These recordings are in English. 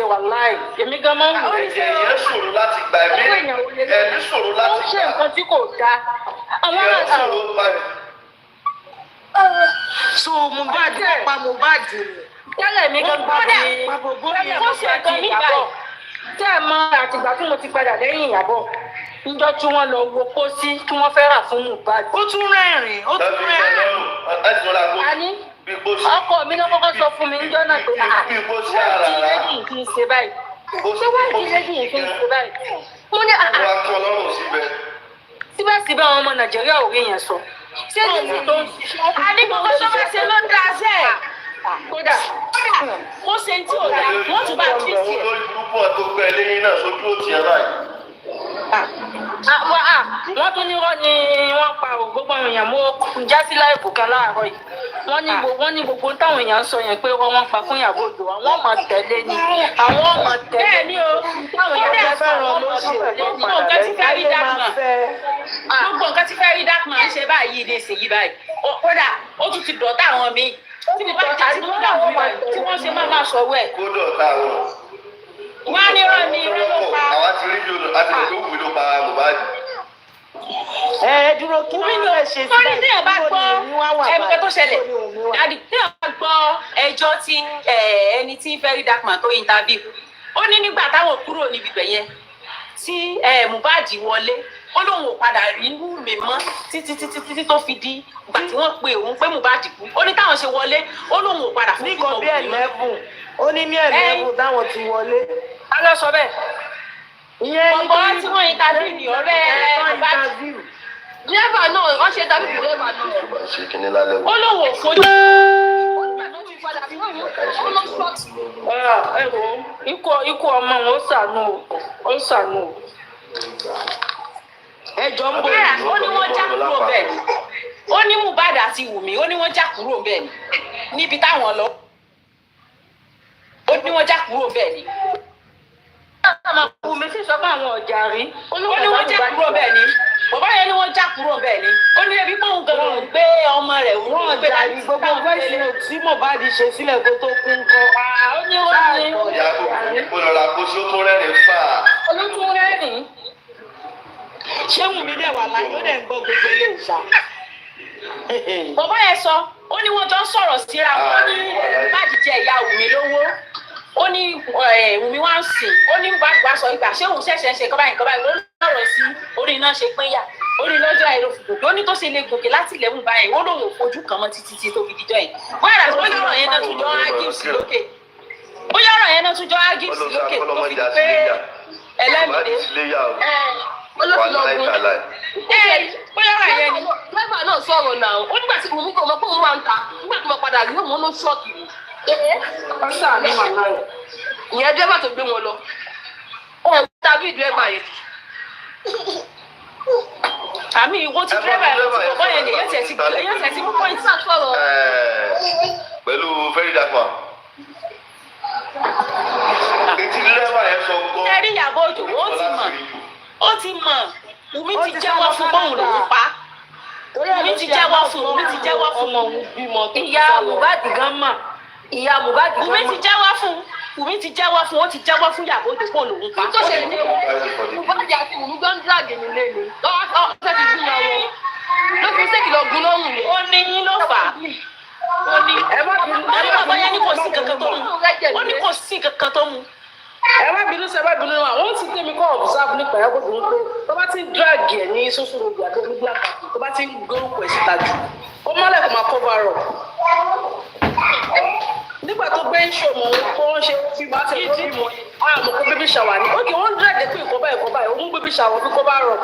wà láì èmi gan máa ń wò. Èyí ṣòro láti gbà ẹ̀mí ṣòro láti gbà. Ó ṣe nǹkan tí kò dáa. Ìyẹn ṣòro báyìí. So Mohbad pa Mohbad tẹ́lẹ̀ mi gan gbọ́dọ̀ tẹ́lẹ̀ mo ṣe nǹkan mi báyìí. Tẹ́ ẹ mọ̀ àtìgbà tí mo ti padà lẹ́yìn Ìyábọ̀ níjọ́ tí wọ́n lọ wo pósí tí wọ́n fẹ́ rà fún Mohbad. Ó tún rẹ́rìn. Àní ọkọ mi ló kọ́kọ́ sọ fún mi níjọ́ náà pé wáìtì lẹ́yìn kì í ṣe báyìí. Ṣé wáìtì lẹ́yìn kì í ṣe báyìí? Mo ní síbẹ̀síbẹ̀ àwọn ọmọ Nàìjíríà ò rí yẹn sọ. Ṣé ní tó ń ṣiṣẹ́? Àní gbogbo tó bá ṣe ló ń da sẹ́ẹ̀. Kódà ó ṣe tí ò dá wọ́n tún bá tí ì tiẹ̀. Olórí burúkú ẹ̀ tó gbẹ lẹ́yìn náà sójú òtí ẹ̀ báyìí. Wọ́n tún ní wọ́n ní wọ́n pa gbogbo àwọn èèyàn mọ́ jásí láìpù kan láàárọ̀ yìí. Wọ́n ní gbogbo táwọn èèyàn sọ yẹn pé wọ́n pa fún Ìyábọ̀ Òjó. Àwọn ọmọ tẹ̀lé ni. Àwọn ọmọ tẹ̀lé. Bẹ́ẹ̀ ni o. Táwọn èèyàn fẹ́ràn olóṣèlú. Gbogbo nǹkan tí fẹ́ rí dákùmá. Gbogbo nǹkan tí fẹ́ rí dákùmá ń ṣe báyìí ní ìsèyí báyìí. Kódà ó tún ti dọ̀tá àwọn míì. Tí wọ́n ṣe máa sọ̀rọ̀ ẹ̀. Kó dọ̀tá wọn. Wọ́n á ní rán mi irú ló pa. Àwa ti rí yòlò láti lè tó wù ló pa Mohbad. Dúró kí wọ́n lọ ṣe sílẹ̀. Torí tí ẹ bá gbọ́ ẹgbẹ́ tó ṣẹlẹ̀, dàdí tí ẹ bá gbọ́ ẹjọ́ tí ẹni tí Very Dark Man tó interview, ó ní nígbà táwọn kúrò níbi ibẹ̀ yẹn tí Mohbad wọlé, ó lóun ò padà rí Wùmí mọ́ títí tó fi di ìgbà tí wọ́n pe òun pé Mohbad kú. Ó ní táwọn ṣe wọlé, ó lóun ò padà fún ìkọ̀ bí 11. Ó ní 11 táwọn ti wọlé. A lọ sọ bẹ́ẹ̀. Ìyẹn ní kí tí wọ́n interview ní ọ̀rẹ́ Mohbad. Dírẹ́bà náà wọ́n ṣe dábì dírẹ́bà náà. Ṣé kíní lálẹ́ wò? Ó lóun ò fojú. Ikú ọmọ wọn ó ṣàánú o. Ẹjọ́ ń bọ̀. Ó ní wọ́n já kúrò bẹ́ẹ̀ ni. Ó ní Mohbad àti Wùmí, ó ní wọ́n já kúrò bẹ́ẹ̀ ni. Níbi táwọn lọ. Ó ní wọ́n já kúrò bẹ́ẹ̀ ni. Wùmí sì sọ fún àwọn ọ̀jà rí. Ó ní wọ́n já kúrò bẹ́ẹ̀ ni. Bàbá yẹn ni wọ́n já kúrò bẹ́ẹ̀ ni. Ó ní ebi pọ́ùn gan-an gbé ọmọ rẹ̀ wọ́n gbé láti gbogbo voice tí Mohbad ṣe sílẹ̀ kó tó kún kọ́. Ó ní wọ́n ní. Ìyàbọ̀ olùrà kó sí ó tún rẹ́rìn fà. Olótún rẹ́rìn. Ṣé Wùmí dẹ̀ wà láyé ó dẹ̀ ń gbọ́ gbogbo ilé ìṣá? Bàbá yẹn sọ, ó ní wọ́n jọ ń sọ̀rọ̀ síra wọn. Ó ní Mohbad jẹ ìyá Wùmí lówó. Ó ní Wùmí wá ń sìn. Ó ní Mohbad wá sọ ìgbà ṣé òun ṣẹ̀ṣẹ̀ ṣe kọ́ báyìí ó lọ́rọ̀ sí orí iná ṣe pínyà. Ó ní lọ́jọ́ àìrò fògòkè. Ó ní tó ṣe lè gòkè láti ilẹ̀kùn báyìí. Ó lóun ò fojú kan mọ́ títí tó fi dijọ́ yìí. Bóyá ọ̀rọ̀ yẹn náà tún jọ ágìsì lókè. Bóyá ọ̀rọ̀ yẹn náà tún jọ ágìsì lókè tó fi di pé ẹlẹ́mìdé. Olóṣèlú bóyá ọ̀rọ̀ yẹn ni. Dírẹ́bà náà sọ̀rọ̀ náà. Ó nígbà tí Wùmí kò mọ̀ pé òun wà ń ta. Nígbà tí mo padà rí òun ló ṣọ́ọ̀kì mi. Ọ̀sán ni màmá rẹ̀. Ìyẹn dírẹ́bà tó gbé wọn lọ. Ó ń tàbí dírẹ́bà yẹn. Àmì ìwọ ti dírẹ́bà yẹn ti bọ̀ yẹn ni èyàn tẹ̀ sí mú pọ́ìntì. Pẹ̀lú Very Dark Man. Ètí dírẹ́bà yẹn sọ gbọ́. Ẹ rí Ìyábọ̀ Òjó, ó ti mọ̀. Wùmí ti jẹ́wọ́ fún bóun lòún pa. Wùmí ti jẹ́wọ́ fún ọmọ òun bímọ tó ìyá Mohbad gan mà. Ìyá Mohbad gan mà. Wùmí ti jẹ́wọ́ fún ó ti jẹ́wọ́ fún Ìyábọ̀ Òjó fún lòún pa. Tó ṣe ní Mohbad àti Wùmí gbọ́n díràgì nílé ni. Lọ́wọ́ ṣe ti gún wọn wọ. Ló fi ṣèkì lọ gún lọ́rùn rẹ̀. Ó ní yín ló fà á. Ó ní bàbá yẹn ní kò sí kankan tó mú. Ó ní kò sí kankan tó mú. Ẹ má bínú sẹ, ẹ má bínú náà. Wọ́n ti tẹ́mi kọ́ observe nípa Ìyábọ̀ Òjó pé tó bá ti ń drag ẹ̀ ní social media tó ní black àti tó bá ti ń gbórúkọ ẹ̀ síta jù. Ó mọ́lẹ̀ kó máa cover up. Nígbà tó gbé ń ṣòmọ̀ kó wọ́n ṣe fi máa ṣe lórí mọ́ àmọ́ kó baby shower ni. Ókè wọ́n drag ẹ̀ pé ìkọ́ báyìí òun baby shower fi cover up.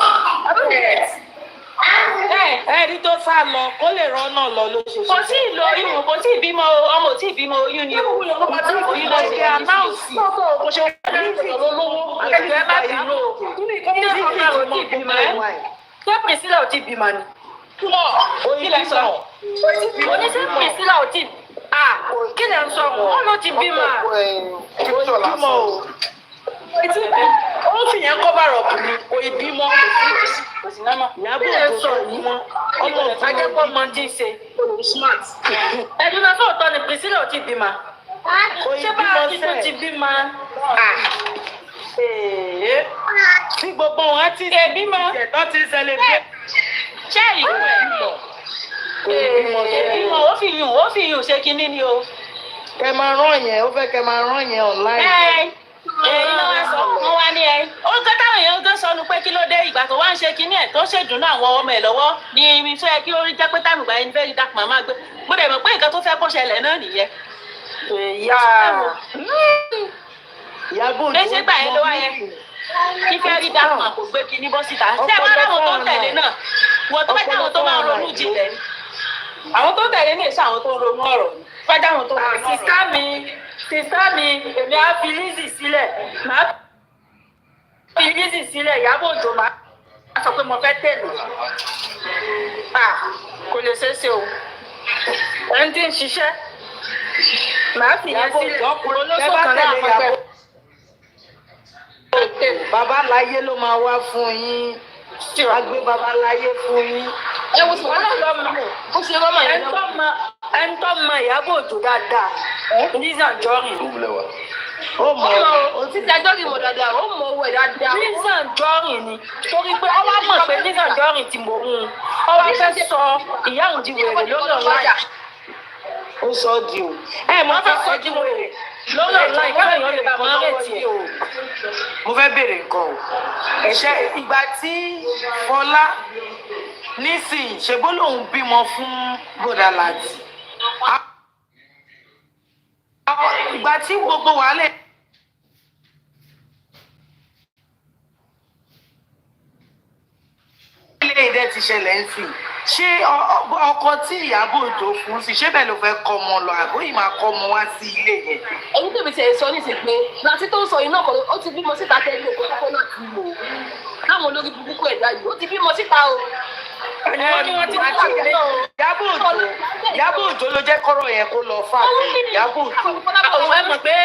Ẹ̀rí tó sá lọ kó lè rán náà lọ ló ṣe ṣe. Kò tí ì lo oyún, kò tí ì bímọ ọmọ ò tí ì bímọ oyún ni. Oyún lọ sí anáùsì. Mo ṣe wà ní ìfìlọ lówó. Àtẹ̀jọ́ má bínú o. Ṣé Priscilla ò tí ì bímọ ni? Kí lẹ sọ? Oníṣẹ́ Priscilla ò tí ì. Kí lẹ sọ? Wọ́n ló ti bímọ. Bímọ o. Ó fi yẹn cover up ni kò ì bímọ. Kò sí náà mọ̀. Ìyábọ̀ Òjó sọ yìí mọ́. Ọmọ akẹ́kọ̀ọ́ mọ tí ń ṣe. smart. Ẹ̀dùn náà tó tọ́ ni Priscilla ò tí ì bímọ. Kò ì Ṣé bá bímọ a ti tó ti sẹ́ẹ̀. bímọ? tí gbogbo wọn ti ṣètò ti celebrate. ṣé ìwé ìmọ̀ ó fi yùn ṣe kinní ni o. kẹ máa rán yẹn ó fẹ́ kẹ máa rán yẹn online. iná wa sọ wọn wá ní ẹ ó ń kọ́ táwọn èèyàn tó sọnù pé kí ló dé ìgbà tó wá ń ṣe kinní ẹ̀ tó ṣèdùnnú àwọn ọmọ ẹ̀ lọ́wọ́ ní ibi tó yẹ kí ó rí jẹ́ pé táìmù ìgbà yẹn fẹ́ẹ́ rí dàpọ̀ màmá gbé mo dẹ̀ mọ̀ pé nǹkan tó fẹ́ kó ṣẹlẹ̀ náà nìyẹn. Ìyábọ̀ Òjó ṣé gbà yẹn ló wá yẹn kí fẹ́ẹ́ rí dàpọ̀ kò gbé kinní bọ́ síta ṣé wọ́n láwọn tó ń tẹ̀lé náà wọ́n tó bá táwọn tó máa ń ronú jinlẹ̀ àwọn tó tẹ̀lé ní èsì àwọn tó ń ronú ọ̀rọ̀ ni fẹ́ dáhùn tó ń ronú ọ̀rọ̀. Sista mi èmi á fi Lizzy sílẹ̀ màá fi Lizzy sílẹ̀ Ìyábọ̀ Òjó máa sọ pé mo fẹ́ tẹ̀lé kò lè ṣeé ṣe o ẹni tí ń ṣiṣẹ́ màá fi yẹn sílẹ̀ olóṣò kan náà pẹpẹ. Bàbá láyé ló máa wá fún yín wá gbé bàbá láyé fún yín. ẹ wo sọ wọn lọ ó ṣe rọmọ yẹn lọ. ẹni tó mọ Ìyábọ̀ Òjó dáadáa Lizzy Anjorin ó mọ o títí Anjorin mọ dáadáa ó mọ owó ẹ dáadáa. Lizzy Anjorin ni torí pé ọwọ́ mọ̀ pé Lizzy Anjorin ti mọ̀ òun ọwọ́ fẹ́ sọ ìyá òun di wèrè lórí ọ̀láyà. Ó sọ ọ́ di o mo fẹ́ sọ di wèrè lórí ọ̀láyà kí èèyàn lè bá wọn rètí ẹ̀ o. Mo fẹ́ béèrè nǹkan o ẹ̀ṣẹ̀ ìgbà tí Fọlá nísìnyí ṣe bó lòun bímọ fún bòdà láti ìgbà tí gbogbo wàhálẹ̀ ilé ìdẹ ti ṣẹlẹ̀ ń sìn ṣé ọkọ tí Ìyábọ̀ Òjó fún sí ṣé bẹ́ẹ̀ ló fẹ́ kọ́ ọmọ lọ àbó yìí máa kọ́ ọmọ wá sí ilé yẹn. ẹni tèmi ti sọ nísìnyí pé láti tó ń sọ iná kan ó ti bímọ síta tẹ́lẹ̀ òkú kókó náà ti wò ó láwọn olórí burúkú ẹ̀dá yìí ó ti bímọ síta o. wọ́n ní wọ́n ti máa ṣe Ìyábọ̀ Òjó ló jẹ́ kọ́rọ̀ yẹn kó lọ fà Ìyábọ̀ Òjó. àwọn ẹ mọ̀ pé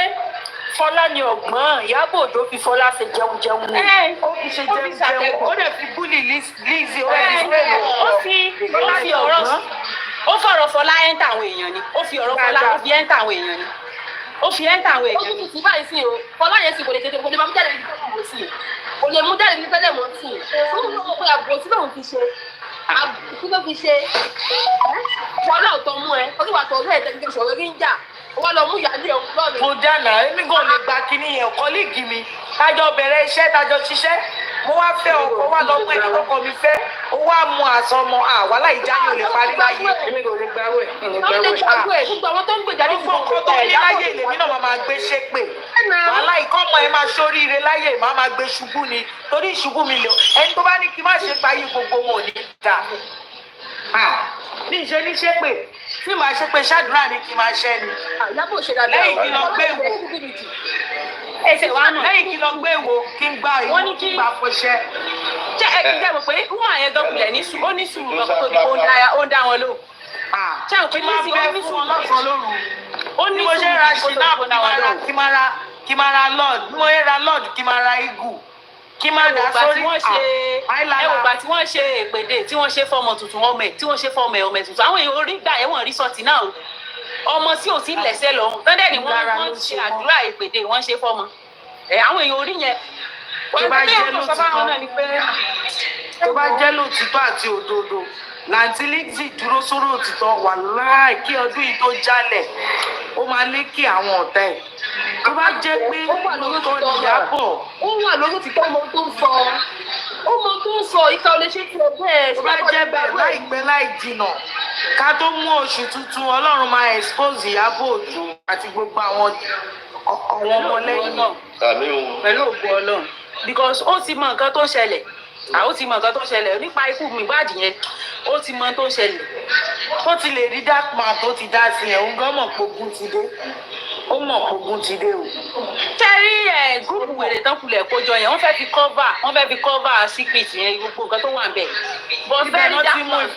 Fọlá ni ọ̀gbọ́n Ìyábọ̀ Òjó fi Fọlá ṣe jẹun ni. ó fi ṣe jẹun ó dẹ̀ fi búlì Lizzy ó fọ̀rọ̀ Fọlá ẹ́ńtà àwọn èèyàn ni ó fi ọ̀rọ̀ Fọlá ó fi ẹ́ńtà àwọn èèyàn ni ó fi ẹ́ńtà àwọn èèyàn ni. ó tún ti báyìí sí o Fọlá yẹn sì kò lè tètè kò lè máa mú jáde ní tẹ́lẹ̀ sí kò lè mú jáde ní tẹ́lẹ̀ mọ́ sí i ó ń lọ́wọ́ pé àbùkù sí lòun fi ṣe àbùkù ló fi ṣe Fọlá ò tọ́ mú ẹ oníwà tó ọ̀rẹ́ ẹ̀ tẹ́lẹ̀ ṣòro rí ń jà wọ́n lọ mú ìyáálé ọ̀hún lọ́rùn. mo dáná èmi gan lè gba kinní yẹn kọ́líìgì mi tájọ bẹ̀rẹ̀ iṣẹ́ tájọ ṣiṣẹ́ mo wá fẹ́ ọkọ wá lọ́mọ ẹni kọ́kọ́ mi fẹ́ ó wá mú àsọmọ wàhálà ìjà yóò lè parí láyé. èmi kò lè gbàwẹ̀ gbogbo àwọn tó ń gbèjà ní gbogbo nǹkan tó ní láyé lèmi náà máa gbé ṣépè wàhálà ìkọ́mọ ẹ máa ṣoríire láyé máa gbé ṣubú ni torí ìṣubú mi lò ẹni tó bá ní kí n má ṣe payé gbogbo wọn ò ní dà ní ìṣe ní ṣépè tí màá ṣe pé ṣáàdúrà ni kí n máa ṣẹ́ ni lẹ́yìn kí lọ gbé wò ẹsẹ̀ wa nù. lẹ́yìn kí lọ gbé wò kí n gbá ìwò kí n gbà fọṣẹ́. jẹ́ ẹ jẹ́ mọ̀ pé wọ́n àyẹ̀ dọ́kulẹ̀ ní sùúrù ó ní sùúrù lọ́kọ́ tó di ó ń dá wọn lò. ṣé o pé ní sí ó ní sùúrù lọ́sàn-án lóru. ó ní mo ṣe ra sùúrù ṣìnáàbù kí máa ra lord bí mo ṣe ra lord kí máa ra eagle kí máa dà sórí ẹwùgbà tí wọ́n ṣe èpèdè tí wọ́n ṣe fọmọ tuntun ọmọ ẹ̀ tí wọ́n ṣe fọmọ ẹ̀ ọmọ ẹ̀ tuntun àwọn èèyàn orí gbà ẹ̀wọ̀n rísọ̀tì náà ọmọ tí ò sí lẹ́sẹ̀ lọ́hùn tọ́ndẹ̀ ni wọ́n ṣe àdúrà èpèdè wọ́n ṣe fọmọ àwọn èèyàn orí yẹn tó bá jẹ́ lóòtítọ́ àti òdodo làǹtí Lizzy dúró sórí òtítọ́ wàláì kí ọdún yìí tó jálẹ̀ ó máa lékè àwọn ọ̀tá ẹ̀ tó bá jẹ́ pé lóòótọ́ Ìyábọ̀ ó wà lórí òtítọ́ ọmọ tó ń sọ ó mọ tó ń sọ ìka olè ṣe tiẹ̀ bẹ́ẹ̀. tó bá jẹ́ bẹ́ẹ̀ láìpẹ́ láì jìnà ká tó mú oṣù tuntun Ọlọ́run máa expose Ìyábọ̀ Òjó àti gbogbo àwọn ọmọlẹ́yìn náà pẹ̀lú ògo Ọlọ́run because ó ti mọ nǹkan tó ṣẹlẹ̀ ó ti mọ nǹkan tó ṣẹlẹ̀ nípa ikú Mohbad yẹn ó ti mọ tó ṣẹlẹ̀ tó ti lè rí dark man tó ti dá sí ẹ̀ ń gbọ́ mọ̀ pé ogun ti dé ó mọ̀ pé ogun ti dé o. tẹ́rí gúrùpù wèrè tán kulẹ̀ kójọ yẹn wọ́n fẹ́ fi cover secret yẹn gbogbo nǹkan tó wà ń bẹ̀. but very dark man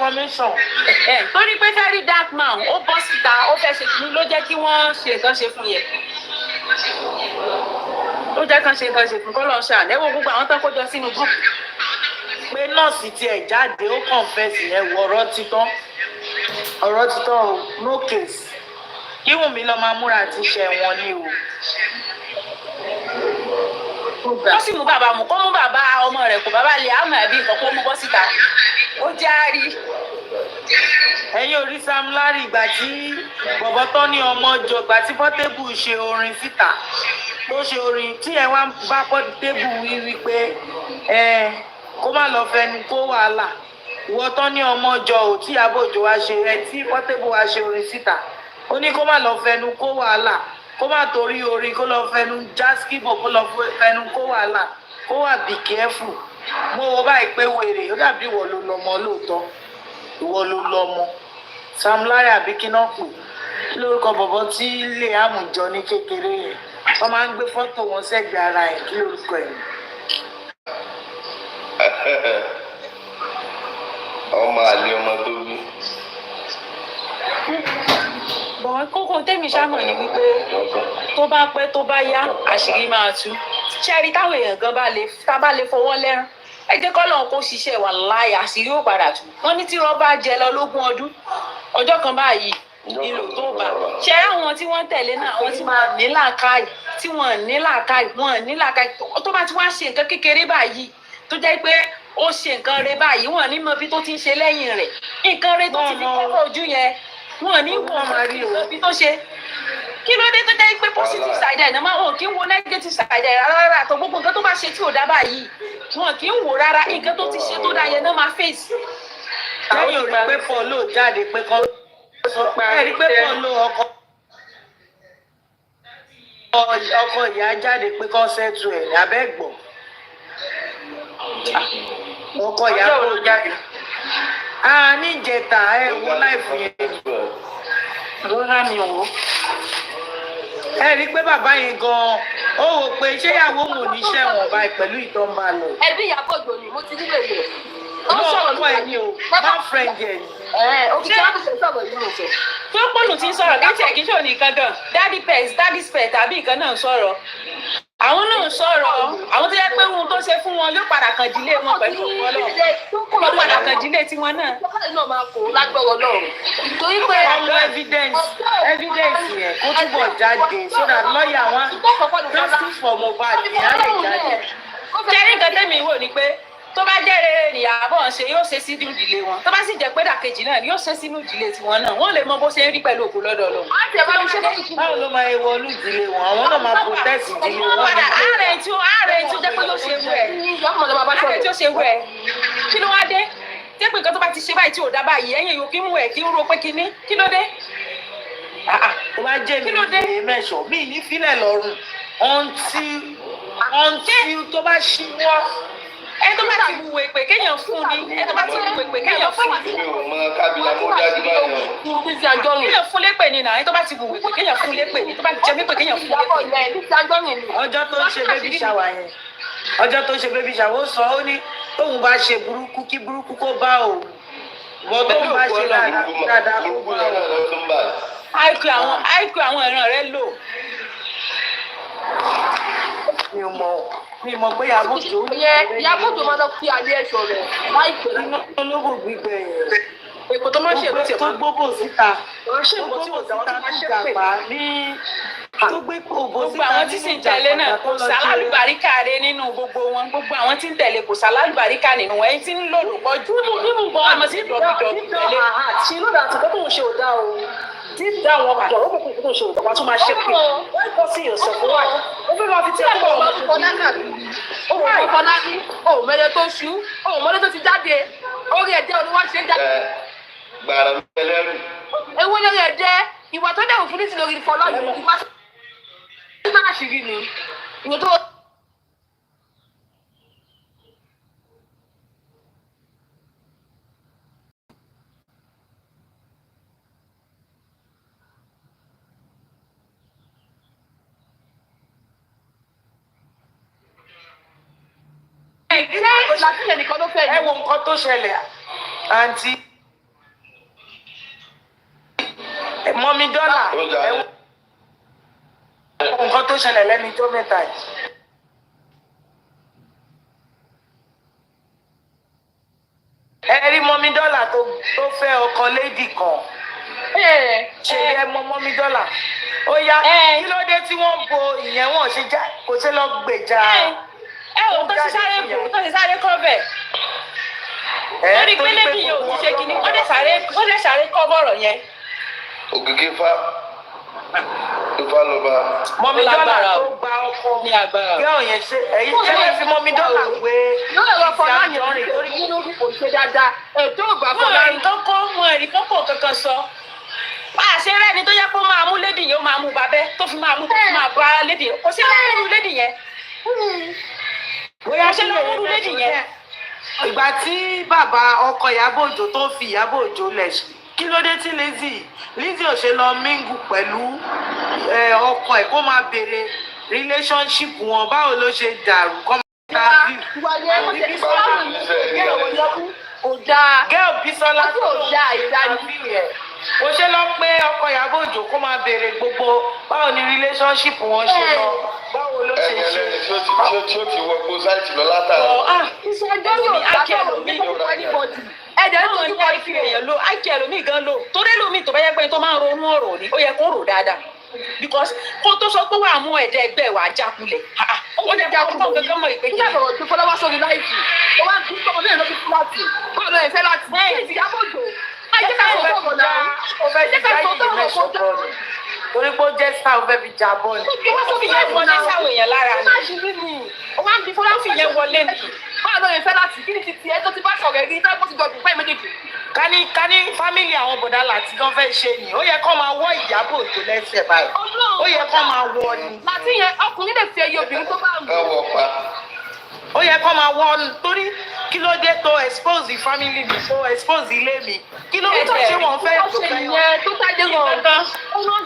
torí pé very dark man ó bọ́ síta ó fẹ́ ṣe kí ló jẹ́ kí wọ́n ṣe nǹkan ṣe fún yẹn ló jẹ́ kán ṣe nǹkan ṣe fún kọ́lọ́ ṣáà lẹ́wọ̀n gbogbo àwọn tán kójọ sínú gúrùpù. pé nọ́ọ̀sì tiẹ̀ jáde ó kọ̀ǹfẹ́sì yẹn wọ ọ̀rọ̀ ti tán o no case kí Wùnmí lọ máa múra àti ṣe wọn ni o ó sì mú bàbá mu kó mú bàbá ọmọ rẹ̀ kó bàbá lè àmọ́ ẹ̀bí nǹkan kó mú bọ́ síta ó jẹ́ àárí. ẹ̀yin orí Sam Larry ìgbà tí bọ̀bọ̀ tó ní ọmọ jọ ìgbà tí Portable ṣe orin síta tó ṣe orin tí ẹ wá bá Portable wí wípé kó má lọ fẹnu kó wàhálà ìwọ tó ní ọmọ jọ ò tí Iyabo Ojo wá ṣe tí Portable wá ṣe orin síta ó ní kó má lọ fẹnu kó wàhálà kó má torí orin kó lọ fẹnu jáskìbò kó lọ fẹnu kó wàhálà kó wà be careful. Mo wo báyìí pé wèrè ó dàbí ìwọ ló lọmọ lóòótọ́ ìwọ ló lọmọ Sam Larry àbí kí náà kù lórúkọ bọ̀bọ̀ tí ilé àmùjọ ní kékeré yẹn wọ́n máa ń gbé fọ́tò wọn sẹ́gbẹ̀ẹ́ ara ẹ̀ kí lórúkọ ẹ̀. ọmọ àlè ọmọ tó bí. bọ̀wọ́n kókó tẹ́mi sámọ̀ ni wípé tó bá pẹ́ tó bá yá àṣírí máa tú ṣẹ́rí táwọn èèyàn gan bá lè fọwọ́ lẹ́rán ẹ jẹ́ kọ́ lọ́n kó ṣiṣẹ́ wà láàyè àṣírí ó padà tú wọ́n ní tí rọ́bà jẹ lọ lógún ọdún ọjọ́ kan báyìí ìlò tó bá ṣe àwọn tí wọ́n tẹ̀lé náà àwọn tí wọ́n ní làákàyè tí wọ́n ní làákàyè wọ́n ní làákàyè tó bá ti wá ṣe nǹkan kékeré báyìí tó jẹ́ pé ó ṣe nǹkan rẹ̀ báyìí wọ́n ní mọ bí tó ti ń ṣe lẹ́yìn rẹ̀ nǹkan rẹ̀ tó ti fi kọ́kọ́ ojú yẹn wọ́n ní wọ́n bí tó ṣe kí ló dé tó jẹ́ pé positive side ẹ̀ náà máa wọ́n kí ń wo negative side ẹ̀ rárá àtọ̀ gbogbo nǹkan tó bá ṣe tí ò dá báyìí wọ́n kì í wò rárá nǹkan tó ti ṣe tó dá yẹn náà máa face. àwọn ò rí pé Paul ò jáde pé kọ́ ẹ rí pé Paul ọkọ ìyá jáde pé kọ́ sẹ́tù ẹ̀ abẹ́gbọ̀n ọkọ ìyá kò jáde ní ìjẹta ẹ wo láìfù yẹn lọ́ra mi wò ẹ rí pé bàbá yẹn gan-an ó wò pé ṣé ìyàwó mò ní ṣẹ̀wọ̀n báyìí pẹ̀lú ìtọ́nba lọ. ẹbí Iyabo Ojo ni mo ti nílò ìlú. ó sọ̀rọ̀ ọkọ ẹ̀ ni o bá friend ẹ̀ ni. òkìkí wọn kò sọ̀rọ̀ yìí ló sọ. tó pọ̀nù tí ń sọ̀rọ̀ káṣí ẹ̀kí ṣò ní nǹkan gan daddy pet tàbí nǹkan náà ń sọ̀rọ̀ àwọn náà ń sọ̀rọ̀ àwọn tó yẹ pé ohun tó ṣe fún wọn yóò padà kàn dílé wọn pẹ̀lú ọpọlọ yóò padà kàn dílé tiwọn náà. náà máa kó lágbọ̀rọ̀ náà torí pé ọmọ evidence yẹn kó túbọ̀ jáde so that lọ́ọ̀yà wọn justice for Mohbad ìyá lè jáde. jẹ́rí nǹkan tẹ́mi wò ni pé tó bá jẹ́ rere nìyàbọ̀ ṣe yóò ṣe sínú ìdílé wọn tó bá sì jẹ́ pé dàkejì náà yóò ṣe sínú ìdílé tiwọn náà wọ́n lè mọ bó ṣe ń rí pẹ̀lú òkú lọ́dọ̀ lọ. báwo ló máa wọ inú ìdílé wọn àwọn náà máa protest ìdílé wọn. ààrẹ tí ó jẹ́ pé yóò ṣe wú ẹ̀ ààrẹ tí ó ṣe wú ẹ̀ kí ló wá dé jẹ́ pé nǹkan tó bá ti ṣe báyìí tí ò dá báyìí ẹ̀yìn yóò kí mú ẹ̀ kí ń ro pé kíní kí ló dé. tó bá jẹ́ mi ìdílé mẹ́sàn-án mi ní fílẹ̀ lọ́rùn ọ̀ǹtí tó bá ṣíwọ́ ẹ tó bá ti wù èpè kéèyàn fún ni ẹ tó bá ti wù èpè kéèyàn fún ni. mi ò mọ kábíyà mo dájú báyìí. kéèyàn fún lépè ni nà ẹ tó bá ti wù èpè kéèyàn fún lépè ni tó bá jẹ mí pé kéèyàn fún lépè. ọjọ́ tó ń ṣe baby shower yẹn ọjọ́ tó ń ṣe baby shower ó sọ ó ní tóun bá ṣe burúkú kí burúkú kó bá òun wọ́n tóun bá ṣe dáadáa kó bá òun. àìkú àwọn ìran rẹ lò. mi mọ̀ pé Iyabo Ojo Iyabo Ojo máa lọ fi alẹ́ ẹ̀ṣọ́ rẹ̀ láìpẹ́. iná ológun gbígbẹ yẹn èkó tó máa ń ṣe èkó tí tó gbóbò síta ṣe èkó tí ò dáwọ́ tó máa ṣe pé ní tó gbé òbò síta gbogbo àwọn tí sì ń tẹ̀lé náà kò sálálùbáríkà rẹ nínú gbogbo wọn gbogbo àwọn tí ń tẹ̀lé kò sálálùbáríkà nínú wọn ẹni tí ń lò lò pọ̀ jù nínú gan àmọ́ sí dọ̀bìdọ̀bì tẹ̀lé. ṣe ló dà tó tó ń ṣe òdà o tí dá àwọn ọkọ̀ ó kò tó ń ṣe òdà wá tó máa ṣe pé wọ́n kọ́ sí ìyọ̀sọ̀ fún wa ó fẹ́ máa fi tẹ́ ọkọ̀ ọmọ tuntun ó kọ́lá ní òmọdé tó ṣú òmọdé tó ti jáde orí ẹ̀jẹ̀ olúwa ṣe ń jáde. gbàrà mẹlẹ́rù. ewu lórí ẹ̀jẹ̀ ìwà tó dẹ̀wò fún nítorí lórí ìfọlọ́ yìí ti wá sí máa ṣìírí ni ìwọ tó. Làtìlẹ̀ nìkan ló fẹ́ ẹ wo nǹkan tó ṣẹlẹ̀ àǹtí mọ́mí dọ́là ẹ wo nǹkan tó ṣẹlẹ̀ lẹ́ni tó mẹ́ta yìí. ẹ rí mọ́mí dọ́là tó fẹ́ ọkọ lédì kan ṣe ẹ mọ mọ́mí dọ́là ó yá kí ló dé tí wọ́n bo ìyẹn wọn ṣe já kò ṣe lọ gbèjà ẹ ò tó ti sáré kọ́ bẹ̀. lórí pé lẹ́bí yẹn ò ti ṣe kíní wọ́n dẹ̀ sáré kọ́ bọ̀rọ̀ yẹn. ògìgì ifá ló bá. mọ́mí dọ́là tó gba ọkọ ní agbára. kí ọ̀yẹ́ ṣe ẹ̀yin ṣẹlẹ̀ fi mọ́mí dọ́là gbé. yóò lọ Fọlárin torí inú kò ṣe dáadáa ètò ìgbà Fọlárin. wọn ẹ̀rí kọ́kọ́ kankan sọ. bá a ṣe rẹ́ni tó yẹ kó máa mú lédì yẹn ó máa mú babẹ́ tó fi máa bá lédì yẹn kò sí lọ́wọ́ lédì yẹn. bóyá ṣe lọ́wọ́ lédì yẹn. ìgbà tí bàbá ọkọ Ìyábọ̀ Òjó tó fi Ìyábọ̀ Òjó lẹ̀ kí ló dé tí Lizzy ò ṣe lọ mingu pẹ̀lú ọkọ ẹ̀ kó máa béèrè relationship wọn báwo ló ṣe dàrú kọ́ máa bí. kò dáa gẹ́ọ̀ Bísọ́lá kò dáa ìdáni. kò ṣe lọ pé ọkọ Ìyábọ̀ Òjó kó máa béèrè gbogbo báwo ni relationship wọn ṣe lọ báwo ló ṣe ṣe. tí ó ti wọ gbó sáìtì lọ látàrí. ìṣẹ́jọ́ yóò dákẹ́ lómi anybody. ẹ̀jẹ̀ tó ti wọ́n fi èèyàn lo àìkẹ́ lómi gan lo torí lómi tó bá yẹ pé tó máa ń ronú ọ̀rọ̀ ni ó yẹ kó rò dáadáa because kó tó sọ pé wàá mú ẹ̀dẹ́ ẹgbẹ́ wàá jákulẹ̀ ó lè jákulẹ̀ kankan mọ̀ ìpè kí àbọ̀rọ̀ tó fọlọ́wọ́ sórí láìsí ó wá ń kí ọmọdé yẹn ló fi fúláàtì báwo ló yẹ fẹ́ láti ṣe Ìyábọ̀ Òjó ayé ká sọ fọ́ọ̀mù náà ó fẹ́ fi já yìí mẹ́sàn-án bọ́ọ̀lù torí pé ó jẹ́ sáà ó fẹ́ fi já bọ́ọ̀lù. wọ́n tó fi yẹn wọlé sáwọn èèyàn lára ni ó máa ń bí fọlá fi yẹn wọlé ni báwo ló yẹ fẹ́ láti kí ni ti tiẹ̀ tó ti bá sọ̀rọ̀ ẹ̀rí tó ti jọ dùn pẹ́ méjèèjì. kání fámìlì àwọn bọ̀dá láti gan fẹ́ ṣe ni ó yẹ kó máa wọ́ Ìyábọ̀ Òjó lẹ́sẹ̀ báyìí ó yẹ kó máa wọ ni. láti yẹn ọkùnrin lè fi ẹyẹ obìnrin tó bá ń ká wọ pa. ó yẹ kó máa wọ ni torí kí ló dé tó expose family mi tó expose ilé mi kí ló dé tó ṣe wọ́n fẹ́ tó ṣe yẹn tó tájé gan.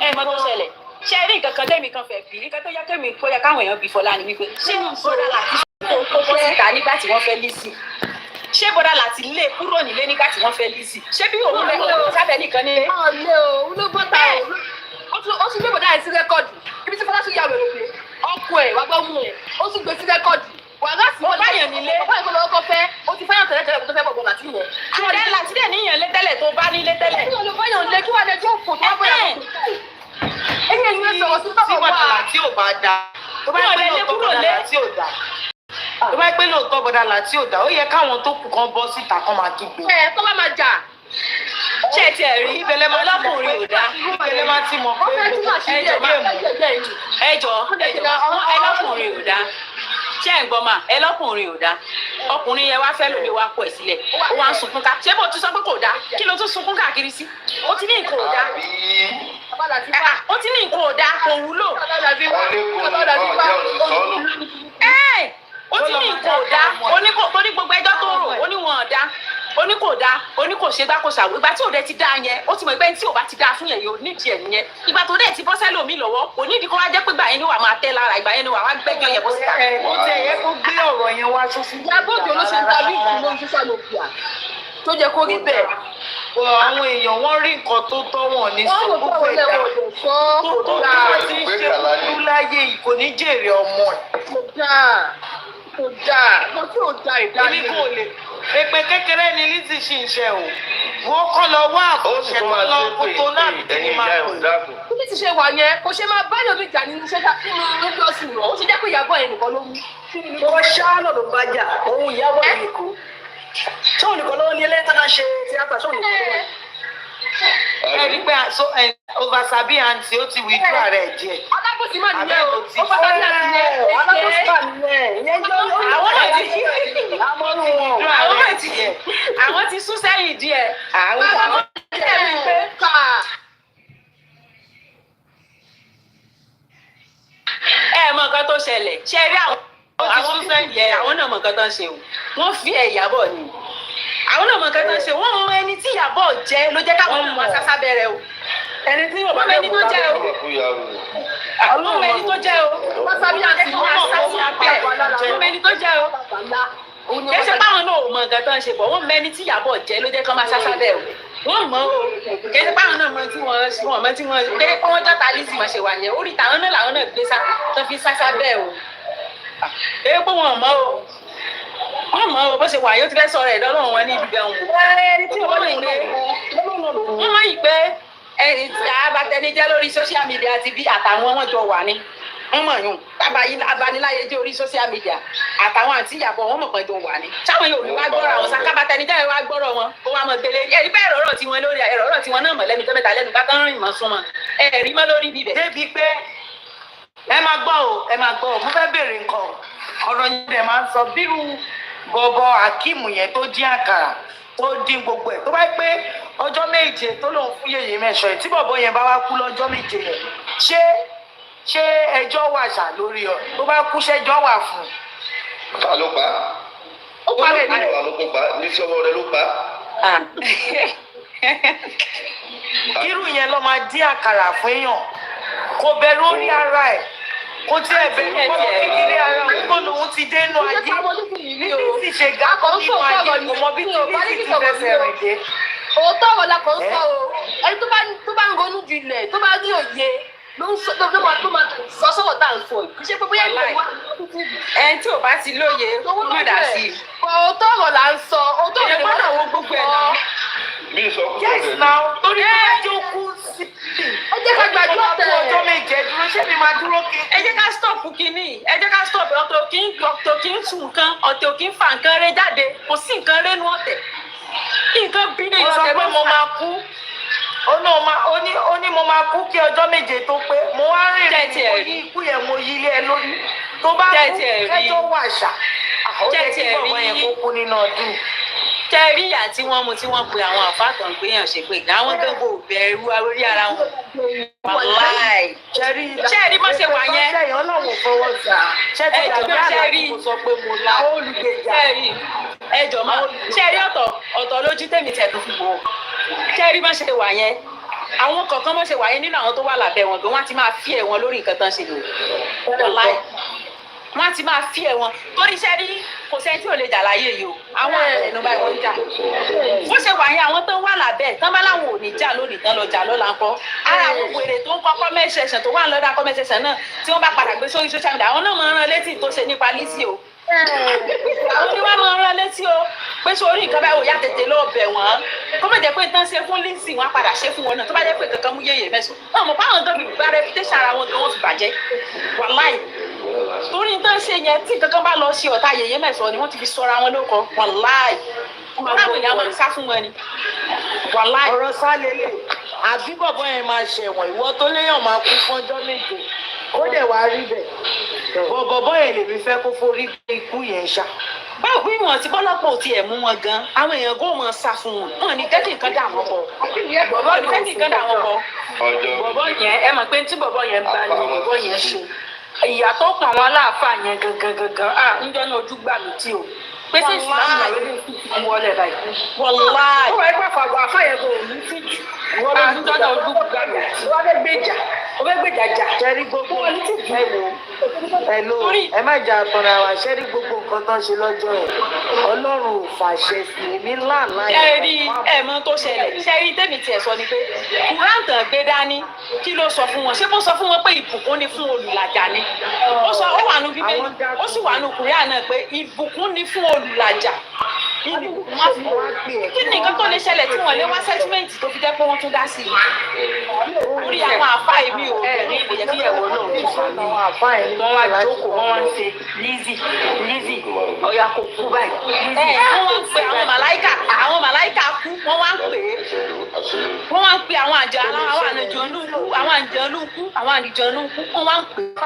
ẹ mọ tó ṣẹlẹ̀ ṣe rí nǹkan kan tẹ́mi kan fẹ́ fi nǹkan tó yẹ kémi kó yẹ káwọn èèyàn bí Fọlá ni wípé ṣé bọ́dà láti kó bọ́ síta nígbà tí wọ́n fẹ́ Lizzy ṣé bọ́dà láti lé kúrò nílé nígbà tí wọ́n fẹ́ Lizzy ṣé bí òun lẹ́kọ̀ọ́ sábẹ́ nìkan ní. ọ̀lẹ́ o ló bọ́ta o ó tún gbé bọ́dà yẹn sí rẹ́kọ̀dù ibi tí Fọlá tún yà wẹ̀rẹ̀ pé ọkọ ẹ̀ wá gbọ́ mú ẹ̀ ó tún gbé sí rẹ́kọ̀dù wàhálà sí ọba yẹn nílé ọba yẹn kó lọ́wọ́ kọ́ fẹ́ ó ti fẹ́yàn tẹ́lẹ̀ tẹ́lẹ̀ kó tó fẹ́ bọ̀ láti yẹn. àdé láti dẹ̀ níyàn lé tẹ́lẹ̀ tó bá nílé tẹ́lẹ̀. kí ló báyọ̀ lé kí wàá lẹ́jọ́ òfò tó wá bọ̀yà ẹ̀yìn ẹ̀yìn sọ̀rọ̀ sí bàbá wa. tí ò bá da tó bá pẹ́ lóòótọ́ bọ̀dà láti ò da tó bá pẹ́ lóòótọ́ bọ̀dà láti ò da ó yẹ káwọn tó kù kan bọ́ síta kan máa kígbe. tó bá máa jà. ṣé ẹ tiẹ̀ rí ọlọ́kùnrin ò dá ìbẹ̀lẹ̀ máa ti mọ̀ pé ẹjọ́ ọlọ́kùnrin ò dá ṣé ẹ̀ ń gbọ́ máa ẹlọ́kùnrin ò dá ọkùnrin yẹn wá fẹ́ lómi wá kó ẹ̀ sílẹ̀ ó wá ń sunkún ká ṣé bó ti sọ pé kò dá kí ló tún sunkún káàkiri sí ó ti ní nǹkan ò dá ó ti ní nǹkan ò dá kò wúlò ó ti ní nǹkan ò dá torí gbogbo ẹjọ́ tó rò ó ní wọn ò dá ó ní kò dá ó ní kò ṣe gbá kò ṣàwó ìgbà tí òde ti dá yẹn ó ti mọ̀ pé tí ò bá ti dá fún yẹn yóò nídìí ẹ̀ nìyẹn ìgbà tó dẹ̀ ti bọ́ sẹ́lòmí lọ́wọ́ kò nídìí kó wá jẹ́ pé gbà yẹn ni wà máa tẹ́ lára ìgbà yẹn ni wà wá gbẹ́jọ́ yẹn bó síta. ó ti ẹ̀yẹ kó gbé ọ̀rọ̀ yẹn wá tó fún. Ìyábọ̀ Òjó ló ṣe ń ta bíi ìlú lórí social media tó jẹ́ kó rí bẹ́ẹ̀. àwọn èèyàn wọ́n rí nǹkan tó tọ́ wọn ní sọ gbogbo ẹ̀dá tó bá ti ń ṣe kúrú láyé yìí kò ní jèrè ọmọ ẹ̀. kò dáa mo tí ò da ìdájọ́. èmi kò lè èpè kékeré ni Lizzy ṣì ń ṣe o wọ́n kọ́ lọ wá àkọsẹ̀ tó lọ kótó náà ní máa pè. bí ti ṣe wà yẹn kò ṣe máa báyọ̀ bí ìjà nínú iṣẹ́ nínú lójú ọ̀sìn rọ̀ ó ti jẹ́ pé Ìyábọ̀ yẹn nìkan ló mú. tó ṣáá lọ́dọ̀ bá jà òun Ìyábọ̀ yẹn nìkan ṣé òun nìkan ló ní ilé tánà ṣe tíátà ṣé òun nìkan ló ní. ẹni pé oversabi àǹtí ó ti withdraw ààrẹ díẹ̀. alábòsí mà nìyẹn o oversabi àǹtí yẹn. alábòsí mà nìyẹn àwọn ti sún sẹ́yìn díẹ̀. ẹ mọ nǹkan tó ṣẹlẹ̀ ṣe rí àwọn náà mọ nǹkan tó ń ṣe o wọ́n fi Ìyábọ̀ ni àwọn náà mọ nǹkan tó ń ṣe wọ́n mọ ẹni tí Ìyábọ̀ jẹ́ ló jẹ́ káwọn ọmọ sásá bẹ̀rẹ̀ o ẹni tí wọ́n mọ ẹni tó jẹ́ o àwọn ọmọ ẹni tó jẹ́ o wọ́n sábì àti wọ́n sásá bẹ̀ wọ́n mọ ẹni tó jẹ́ o kì í ṣe báwọn náà ò mọ nǹkan tó ń ṣe bọ̀ wọ́n mọ ẹni tí Ìyábọ̀ jẹ́ ló jẹ́ kán máa sásá bẹ̀ o wọ́n mọ̀ o kì í ṣe báwọn náà mọ tí wọ́n mọ tí wọ́n pé wọ́n jọ́ta Lizzy mọ̀ ṣe wà yẹn orí tàwọn náà làwọn náà gbé sá tó fi sásá bẹ̀ o èyí pé wọ́n mọ̀ o wọ́n mọ̀ o bó ṣe wà yóò ti fẹ́ sọ̀rọ̀ ẹ̀dọ́ lọ́wọ́ wọn ní ibi bẹ́ẹ̀ wọ́n mọ̀ yìí pé abatẹnijẹ́ lórí social media ti bí àtàwọn wọn jọ wà ní wọ́n mọ̀ yún bàbá yìí abaniláyé dé orí social media àtàwọn àti Ìyàbọ̀ wọ́n mọ̀ pé jọ wà ní. sáwọn yóò ní wá gbọ́rọ̀ àwọn sákábàtà ní jáwé wá gbọ́rọ̀ wọn ó wá mọ̀ gbélé ẹ̀rí bẹ́ẹ̀ rọ̀rọ̀ tí wọ́n lórí ẹ̀rọ̀rọ̀ tí wọ́n náà mọ̀ lẹ́nu tó mẹ́ta lẹ́nu bá tán rìn mọ́ súnmọ́ ẹ̀rí mọ́ lórí bíbẹ̀. débi pé ẹ máa gbọ́ o mo fẹ́ béèrè nǹkan ọ̀rọ̀ yẹn dẹ̀ máa ń sọ bírú bọ̀bọ̀ Akeem yẹn tó dín àkàrà tó dín gbogbo ẹ̀ tó bá pé ọjọ́ méje tó lòun fún yèyé mẹ́sàn ẹ̀ tí bọ̀bọ̀ yẹn bá wá kú lọ́jọ́ méje yẹn ṣé ẹjọ́ wà ṣà lórí ọ tó bá kú ṣẹjọ́ wà fún. ta ló pa ó parẹ́ ní ta ló pa ní tí ọwọ́ rẹ ló pa. irú yẹn ló máa dín àkàrà fún èèyàn kò bẹ lórí ara ẹ̀ kò tí ẹ bẹ̀rù kọ́ kékeré ara kó lòun ti dénú ayé níbi tí ṣe gá kan nínú ayé kò mọ bí tí ti fẹsẹ̀ rìn dé. òótọ́ ọ̀rọ̀ la kàn ń sọ o ẹni tó bá ń ronú jinlẹ̀ tó bá rí òye ló ń sọ tó máa sọ sọ̀rọ̀ tá à ń sọ yìí kì í ṣe pé bóyá ìlú wa ẹni tí ò bá ti lóye má dà sí i. òótọ́ ọ̀rọ̀ là ń sọ òótọ́ ọ̀rọ̀ èèyàn gbọ́dọ̀ wo gbogbo ẹ̀ náà. mi sọ fún yes now torí tó bá jó kú sí ẹ jẹ́ ká gbàdúrà tẹ̀ ọjọ́ méje dúró ṣé mi máa dúró kí. ẹ jẹ́ ká stop kínní ẹ jẹ́ ká stop ọ̀tọ̀ kí ń sùn nǹkan ọ̀tẹ̀ kí ń fa nǹkan rẹ jáde kò sí nǹkan rẹ nú ọ̀tẹ̀ nǹkan bí ní ó sọ ìlọtẹ̀ pé mo máa kú ó ní mo máa kú kí ọjọ́ méje tó pé mo wá rìn rìn mo yí ikú yẹn mo yí ilé ẹ lórí tó bá kú kẹjọ wà ṣá ó yẹ kí bọ̀bọ̀ yẹn kó kú nínú ọdún. tẹ́rí ìyá tí wọ́n mu tí wọ́n pe àwọn àfáàtàn gbéyàn ṣe pé àwọn gbogbo bẹ̀rù orí ara wọn. wàláì ṣẹ́ẹ̀rí má ṣe wà yẹn. ṣẹ́ẹ̀rí ọlọ́run fọwọ́ sà ṣẹ́ẹ̀rí àgbà àlàkù kò sọ pé mo la olùgbèjà. ẹjọ máa ṣẹ́ẹ̀rí ọ̀tọ̀ lójú tèmi tẹ̀dùn fún wọn. ṣẹ́ẹ̀rí má ṣe wà yẹn àwọn kọ̀ọ̀kan má ṣe wà yẹn nínú àwọn tó wà lábẹ́ wọn gan wọ́n ti máa fi ẹ̀ wọn lórí nǹkan tán ṣe lò. wàláì wọ́n ti máa fi ẹ̀ wọn torí iṣẹ́ rí kò sẹ́ni tí ò lè jà láyé yìí o àwọn ẹnu bá wọn jà bó ṣe wà yẹn àwọn tó ń wà lábẹ́ tán bá láwọn ò ní jà lónìí tán lọ jà lọ́la ńkọ́ ara àwọn wèrè tó ń kọ́ comment section tó wà ń lọ́dà comment section náà tí wọ́n bá padà gbé sórí social media àwọn náà máa ń rán létí tó ṣe nípa Lizzy o àwọn ni wọ́n máa ń rán létí o pé sórí nǹkan báyìí ò yá tètè lọ bẹ̀ wọ́n kó má jẹ́ pé tán ṣe fún Lizzy wọ́n á padà ṣe fún wọn náà tó bá jẹ́ pé kankan mú yéye mẹ́sàn-án ọmọ báwọn tó fi gba reputation ara wọn tó wọ́n fi bàjẹ́ wàláì torí tó ń ṣe yẹn tí kankan bá lọ ṣe ọ̀tá yèyé mẹ́sàn-án ni wọ́n ti fi sọra wọn lóko wàláì báwo ni a máa sá fún wọn ni wàláì. ọ̀rọ̀ sálẹ̀lẹ̀ àbí bọ̀bọ̀ yẹn máa ṣẹ̀wọ̀n ìwọ tó léèyàn máa kú fọ́jọ́ méje ó dẹ̀ wá rí bẹ̀ bọ̀bọ̀ yẹn lèmi fẹ́ kó forí gbé ikú yẹn ṣá. báwo bí wọn ti bọ́lọ́pọ̀ tiẹ̀ mú wọn gan àwọn èèyàn kò mọ̀ sá fún wọn wọn ní kẹ́kì nǹkan dà wọ́n bọ̀ bọ̀bọ̀ ní kẹ́kì nǹkan dà wọ́n bọ̀. bọ̀bọ̀ yẹn ẹ mọ̀ pé tí bọ̀bọ̀ yẹn bá ní bọ̀bọ̀ yẹn ṣe ìyá tó pa àwọn aláàfáà yẹn gangan níjọ́ náà ojú gbà mí tí o pé sí ìsìlámù náà ló ń fi wọlé báyìí. wàláì. ó wà nípa fàgbọ́ àfáyẹ kò ní sí jù. ìwọ ló ń jọ́nà ojú gbà mí tí wọ́n fẹ́ gbèjà ó fẹ́ gbèjà jà. sẹ́rí gbogbo ẹ lò ẹ má jà àtọ̀nà àwà sẹ́rí gbogbo nǹkan tó ń ṣe lọ́jọ́ ẹ̀ Ọlọ́run ò fàṣẹ sí èmi ńláńlá yẹn. sẹ́rí ẹ̀mọ́ tó ṣẹlẹ̀ sẹ́rí tèmi tiẹ̀ sọ ni pé kùrántàn gbé dání kí ló sọ fún wọn ṣé kó sọ fún wọn pé ìbùkún ni fún olùlàjà ni ó wà nù bíbélì ó sì wà nù kùrẹ́ náà pé ìbùkún ni fún olùlàjà kí ni nǹkan tó lè ṣẹlẹ̀ tí wọ́n lé wá sẹ́tímẹ́ǹtì tó fi jẹ́ pé wọ́n tún dá sí i orí àwọn àfa èmi ò ní ìbòyẹ kí ẹ̀wọ̀ náà tún fà mí wọ́n wá jókòó wọ́n wá ń ṣe Lizzy ọ̀yà kò kú báyìí. wọ́n wá ń pe àwọn màláìkà kú wọ́n wá ń pè é wọ́n wá ń pe àwọn àjọ àwọn àjọ̀nú kú àwọn àjọ̀nú kú àwọn àjọ̀nú kú wọ́n wá ń pè é.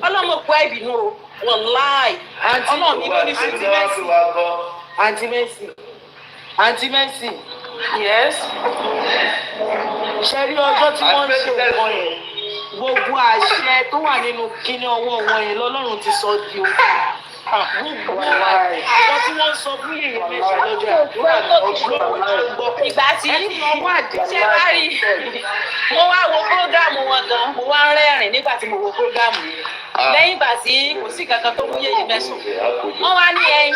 ọlọ́mọ kú ẹ̀bìnú o wàláì ọlọ́run mi ló ní sùúrù mẹ́sì. àǹtí mẹ́sì yes ṣe rí ọjọ́ tí wọ́n ń ṣe nǹkan yẹn gbogbo àṣẹ tó wà nínú kíní ọwọ́ wọn yẹn lọ́lọ́run ti sọ di òkú gbogbo ọjọ́ tí wọ́n sọ fún yèyé mẹ́sì lọ́jọ́ àdúrà ọ̀gbọ́n ló gbọ́. ìgbà tí ṣé bá rí mo wá wo prógámù wọn gan mo wá ń rẹ́rìn nígbà tí mo wo prógámù yẹn lẹ́yìn ìgbà tí kò sí kankan tó mú yèyé mẹ́sàn wọ́n wá ní ẹyin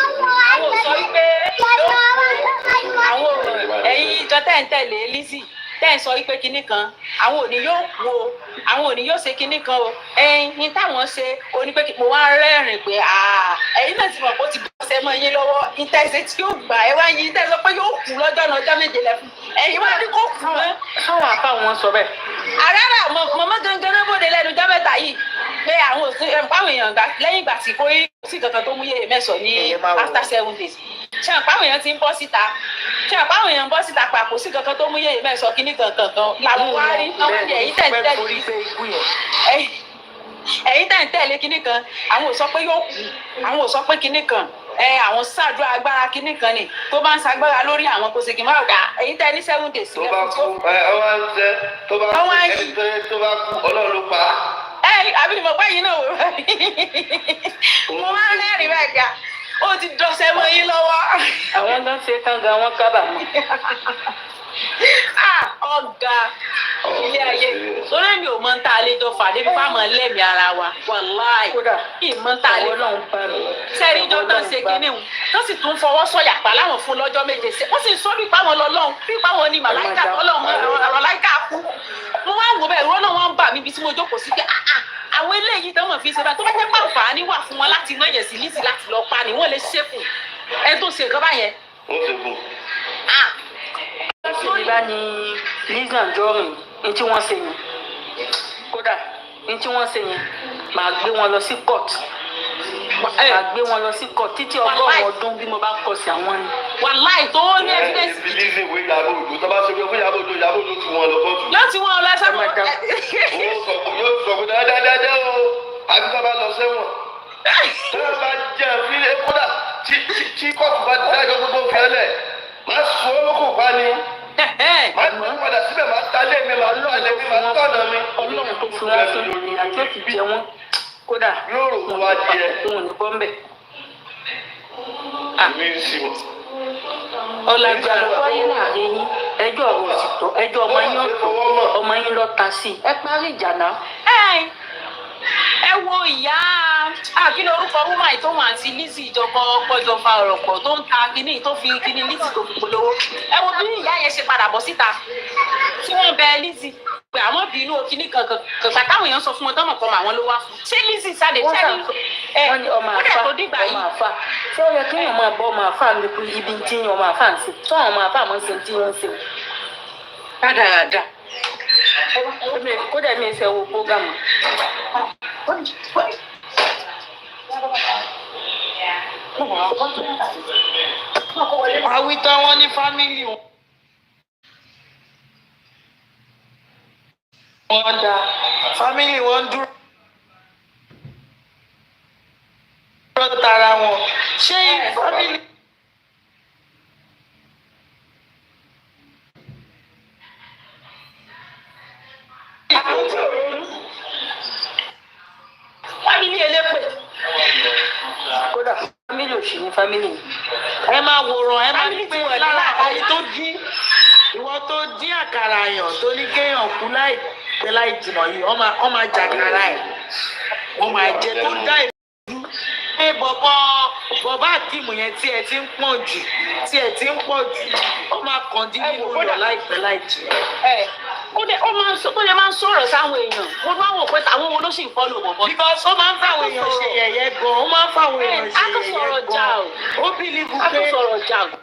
àwọn ò sọ wípé àwọn ẹ̀yin ìjọ tẹ̀ ń tẹ̀lé Lizzy tẹ́ ń sọ wípé kinní kan àwọn ò ní yóò kú o àwọn ò ní yóò ṣe kinní kan o ẹyin ní táwọn ṣe oní pé mo wá rẹ́rìn pé ẹ̀yin náà ti mọ̀ pé ó ti bọ́ ọ̀sẹ̀ mọ́ yín lọ́wọ́ ìtẹ̀sẹ̀ tí yóò gbà ẹ wá yín tẹ̀sẹ̀ pé yóò kú lọ́jọ́ náà ọjọ́ méje lẹ́fún ẹ̀yin wá ní kó kú mọ́. sáwọn àfa wọn sọ bẹ́ẹ̀. àràrà mọ̀mọ́ gangan náà bòde lẹ́nu ọjọ́ mẹ́ta yìí pé àwọn òsín ẹ̀ǹpáwọn èèyàn gbà lẹ́yìn ìgbà tí kò sí kankan tó mú yé mẹ́sàn ní after 7 days ṣé ẹ̀ǹpáwọn èèyàn ti ń bọ́ síta ṣé ẹ̀ǹpáwọn èèyàn ń bọ́ síta pa kò sí kankan tó mú yé mẹ́sàn kíní kankan làwọn wá rí àwọn ẹ̀yìn tẹ̀ ń tẹ̀lé kíní kan àwọn ò sọ pé yóò kú àwọn ò sọ pé kíní kan àwọn ṣàdúrà agbára kíní kan ni tó bá ń ṣagbára lórí àwọn kò sì kí n máa gbà ẹ̀yin tẹ́ ní 7 days. tó bá kú ọwọ́ ń jẹ́ tó bá kú ẹni tó bá kú ọlọ́run ló pa á. àbí mo pẹ́ yín náà wò mo máa ń rẹ́rìn bẹ́ẹ̀ ga ó ti dọ̀sẹ̀ mọ́ yín lọ́wọ́. àwọn gan ṣe kánga wọn kábàámọ̀. ọ̀gá ilé ayé torí mi ò mọ ń ta àlejò fàdé bí fáwọn ẹlẹ́mìí ara wa wàláì kí n mọ ń ta àlejò sẹ́rí ìjọ náà ṣe kínní wọn tó sì tún fọwọ́ sọ̀yà pa láwọn fún lọ́jọ́ méje ṣe wọ́n sì sọ bí páwọn lọ́lọ́run bí páwọn ní màláìka ọlọ́láìka kú mo wá wò bẹ́ẹ̀ ìrọ́nà wọn ń bà mí bí tí mo jókòó sí pé àwọn eléyìí tó mọ̀ fi ṣe bá tó bá jẹ́ pàǹfààní wà fún wọn láti náà yẹ̀ sí lísì láti lọ pa ni wọ́n lè ṣèkù ẹ tó ṣe nǹkan báyẹn. wọ́n ṣe kù. ìbá ni Lizzy Anjorin ní tí wọ́n ṣe yẹn kódà ní tí wọ́n ṣe yẹn màá gbé wọn lọ sí court màá gbé wọn lọ sí court títí 100 ọdún bí mo bá kọ sí àwọn ni. wàláì tó ní evidence. ibi Lizzy ìwé Iyabo Òjó tó bá ṣe fún Iyabo Òjó ti wọn lọ kóòtù. yóò ti wọn lọ sẹ́wọ̀n. yóò sọ fún dáadáa o àbí bá lọ sẹ́wọ̀n. tó yẹ bá jẹ́ ìfilẹ̀ kódà tí kóòtù bá dájọ́ gbogbo fẹ́lẹ̀ máa sọ olókùn pa ni. máa tún padà síbẹ̀ máa talé mi máa tọ́lé mi máa tọ́nà mi. ọlọ́run tó fi wọ́n sí ìrìn àti òkè jẹ wọ́n kódà yóò rò wọ́n wá díẹ̀. wọn ò ní bọ́ mbẹ́. mi ń sìn wọ́n. ọ̀làjà ló wáyé láàrin yín ẹjọ́ ọ̀rọ̀ òsìtọ́ ẹjọ́ ọmọ yín ọ̀tọ̀ ọmọ yín lọ ta sí i ẹ parí ìjà náà. ẹ wo ìyá àkínní orúkọ wúmà yìí tó wọn àti Lizzy ìjọba ọpọjọ fa ọ̀rọ̀ pọ̀ tó ń ta kínní tó fi kínní Lizzy tó fi polówó ẹ wo bí ìyá yẹn ṣe padà bọ̀ síta tí wọ́n bẹ Lizzy pé àwọn bínú kínní kankan táwọn èèyàn sọ fún wọn tọmọ kọmọ àwọn ló wá fún ṣé Lizzy sáde tẹ́lẹ̀ wọ́n ní ọmọ àfa ṣé ó yẹ kí èèyàn máa bọ́ ọmọ àfa mi kú ibi tí ọmọ àfa ń ṣe tó àwọn ọmọ àfa àmọ́ ṣe tí wọ́n ń ṣe. dáadáa. kódà mi ṣe wo prógámù. àwítọ́ wọn ní fámìlì wọn dá fámìlì wọn dúró tara wọn ṣé fámìlì. fámìlì elépè kódà fámìlì òṣì ní fámìlì yìí. ẹ máa wòran ẹ máa ní pé lára ẹni tó dín ìwọ tó dín àkàrà àyàn tó ní kéèyàn kú láìpẹ́ láì jìnnà yìí wọ́n máa jàkàrà ẹ̀ wọ́n máa jẹ tó dá ìlú pé bọ̀bọ̀ àkìmù yẹn tí ẹ ti ń pọ̀ jù ó máa kàn dín nínú yọ̀ láìpẹ́ láì jìnnà. ó máa ń sọ̀rọ̀ sáwọn èèyàn mo máa ń wò pé àwọn wo ló sì ń fọ́lù bọ̀bọ̀. because ó máa ń fáwọn èèyàn ṣe yẹ̀yẹ́ gan ó máa ń fáwọn èèyàn ṣe yẹ̀yẹ́ gan ó bìlíbù pé akọ̀sọ̀rọ̀ jà o.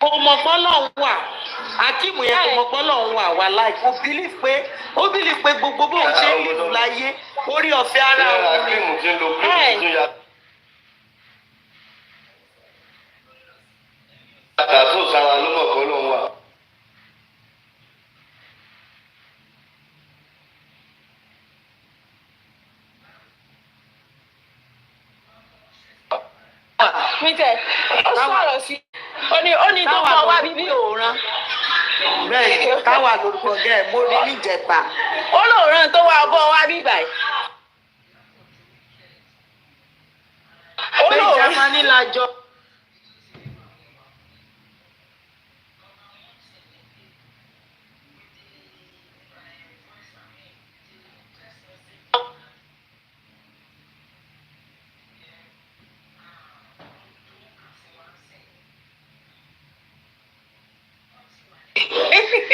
kò mọ̀ pọ́lọ́hún wà akíìmù yẹn kò mọ̀ pọ́lọ́hún wà wà láì ó bìlí pé gbogbo bóun ṣe ń lù láyé orí ọ̀fẹ́ ara òun ni. àtàtò sára ló mọ̀ kọ́ lóun wà. mi tẹ ó sọ̀rọ̀ sí ó ní tó kọ́ wá bíbí òòràn. bẹ́ẹ̀ táwa lórúkọ gẹ́ mo rí níjẹta. ó lóòràn tó wá bọ́ wá bíbà yìí. pé Jámánì lájọ.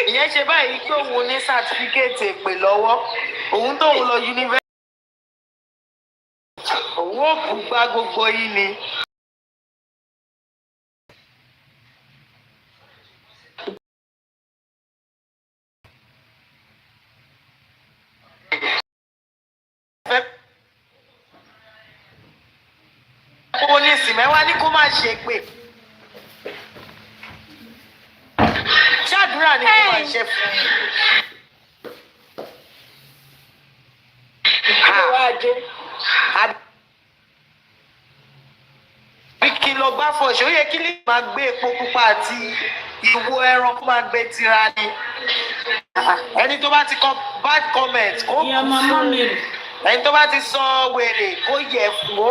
ìyẹn ṣe báyìí pé òun ní sátífíkẹ́ẹ̀tì èpè lọ́wọ́ òun tóun lọ yunifásitì òun ò kú gbá gbogbo yìí ni. kó ní ìsìnmẹ́wá ní kó má ṣe pé ṣáàdúrà ni kó má ṣe fún bí kí lọ gbá fọṣọ ó yẹ kí lè máa gbé epo pupa àti ìwo ẹran kó máa gbé tira ni ẹni tó bá ti kọ bad comment kó ẹni tó bá ti sọ wèrè kó yẹ fún ó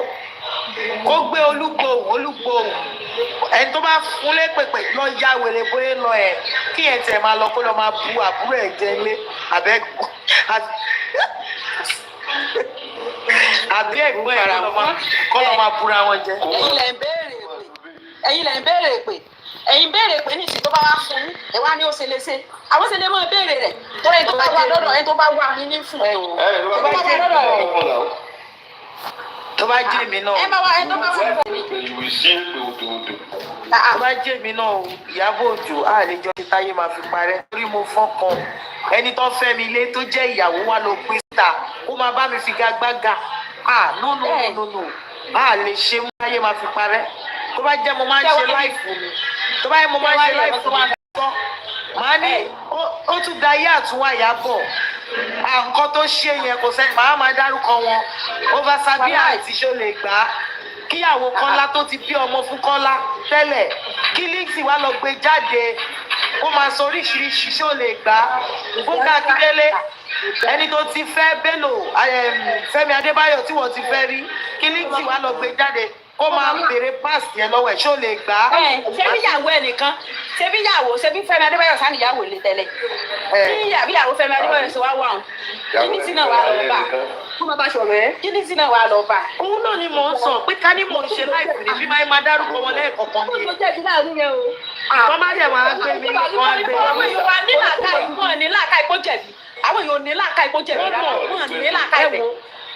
kó gbé olúgbòhùn ẹni tó bá fún lépèpè lọ ya wèrè bóyá lọ ẹ kí ẹ tẹ máa lọ kó lọ máa bu àbúrò ẹ jẹ lé àbí ẹ̀gbọ́n ẹ kó lọ máa búra wọn jẹ. ẹ̀yin lẹ ń béèrè pé ẹ̀yin béèrè pé ní ìsìn tó bá wá fún yín ẹ wá ní ó ṣe lè ṣe àwọn ṣe lè mọ béèrè rẹ torí ẹni tó bá wà lọ́dọ̀ ẹni tó bá wà ní fún ẹ wò tó bá wà lọ́dọ̀ rẹ tó bá jẹ́ mi náà. ẹ bá wa ẹ tó bá wà lọ́dọ̀ mi. tó bá jẹ́ mi náà Ìyábọ̀ Òjó àlejò tí táyé máa fi parẹ́ torí mo fọ́kàn ẹni tó fẹ́ mi ilé tó jẹ́ ìyàwó wa ló gbé síta kó máa bá mi figagbága no lè ṣe mú táyé máa fi parẹ́ tó bá jẹ́ mo máa ń ṣe láìfù mi tó bá yẹ mo máa ń ṣe láìfù mi tó máa ní ó tún da ayé àtúnwá Ìyábọ̀ nǹkan tó ṣe yẹn kò sẹ́ni màá máa dárúkọ wọn over Sabia àti ṣó lè gbà á kíyàwó Kọ́lá tó ti bí ọmọ fún Kọ́lá tẹ́lẹ̀ kí Lizzy wá lọ gbé jáde ó máa sọ oríṣiríṣi ṣó lè gbà á Fúnkẹ́ Akíndélé ẹni tó ti fẹ́ Bello Fẹ́mi Adébáyọ̀ tí wọ́n ti fẹ́ rí kí Lizzy wá lọ gbé jáde kó máa béèrè páàsì yẹn lọ́wọ́ ẹ̀ ṣó lè gbà á. ṣebí ìyàwó ẹ nìkan ṣebí Fẹ́mi Adébáyọ̀ sani ìyàwó lè tẹ́lẹ̀ bí ìyàwó Fẹ́mi Adébáyọ̀ ṣe wá wà hàn kíní sí náà wà lọ bá kó má bá ṣọ̀rọ̀ ẹ kíní sí náà wà lọ bá. òun náà ni mò ń sọ pé ká ní mò ń ṣe láìpẹ́ ní bí máa dárúkọ wọn lẹ́ẹ̀kọ̀ọ̀kan yìí. wọ́n má dẹ̀ máa gbé mi wọ́n á gbé mi. àwọn ní làákàyè kó jẹ̀bi àwọn èèyàn ní làákàyè kó jẹ̀bi wọ́n ní làákàyè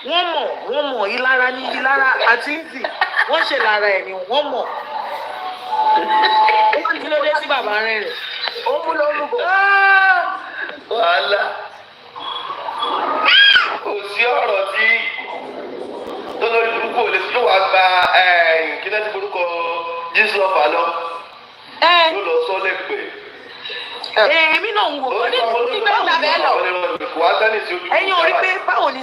wọ́n mọ̀ ìlara ní ìlara àti Lizzy wọ́n ṣe lára ẹ̀ ni wọ́n mọ̀. kí ló dé sí bàbá rẹ̀ rẹ̀ ó mú lórúkọ. wàhálà kò sí ọ̀rọ̀ tí tó lórí burúkú ò lè fi wá gba kí náà ti burúkọ Jésù ọ̀fà lọ ló lọ sọ lẹ́pẹ́. èmi náà ń wò ó ní ìgbà bẹ́ẹ̀ lọ. ẹ̀yin ò rí pé báwo ni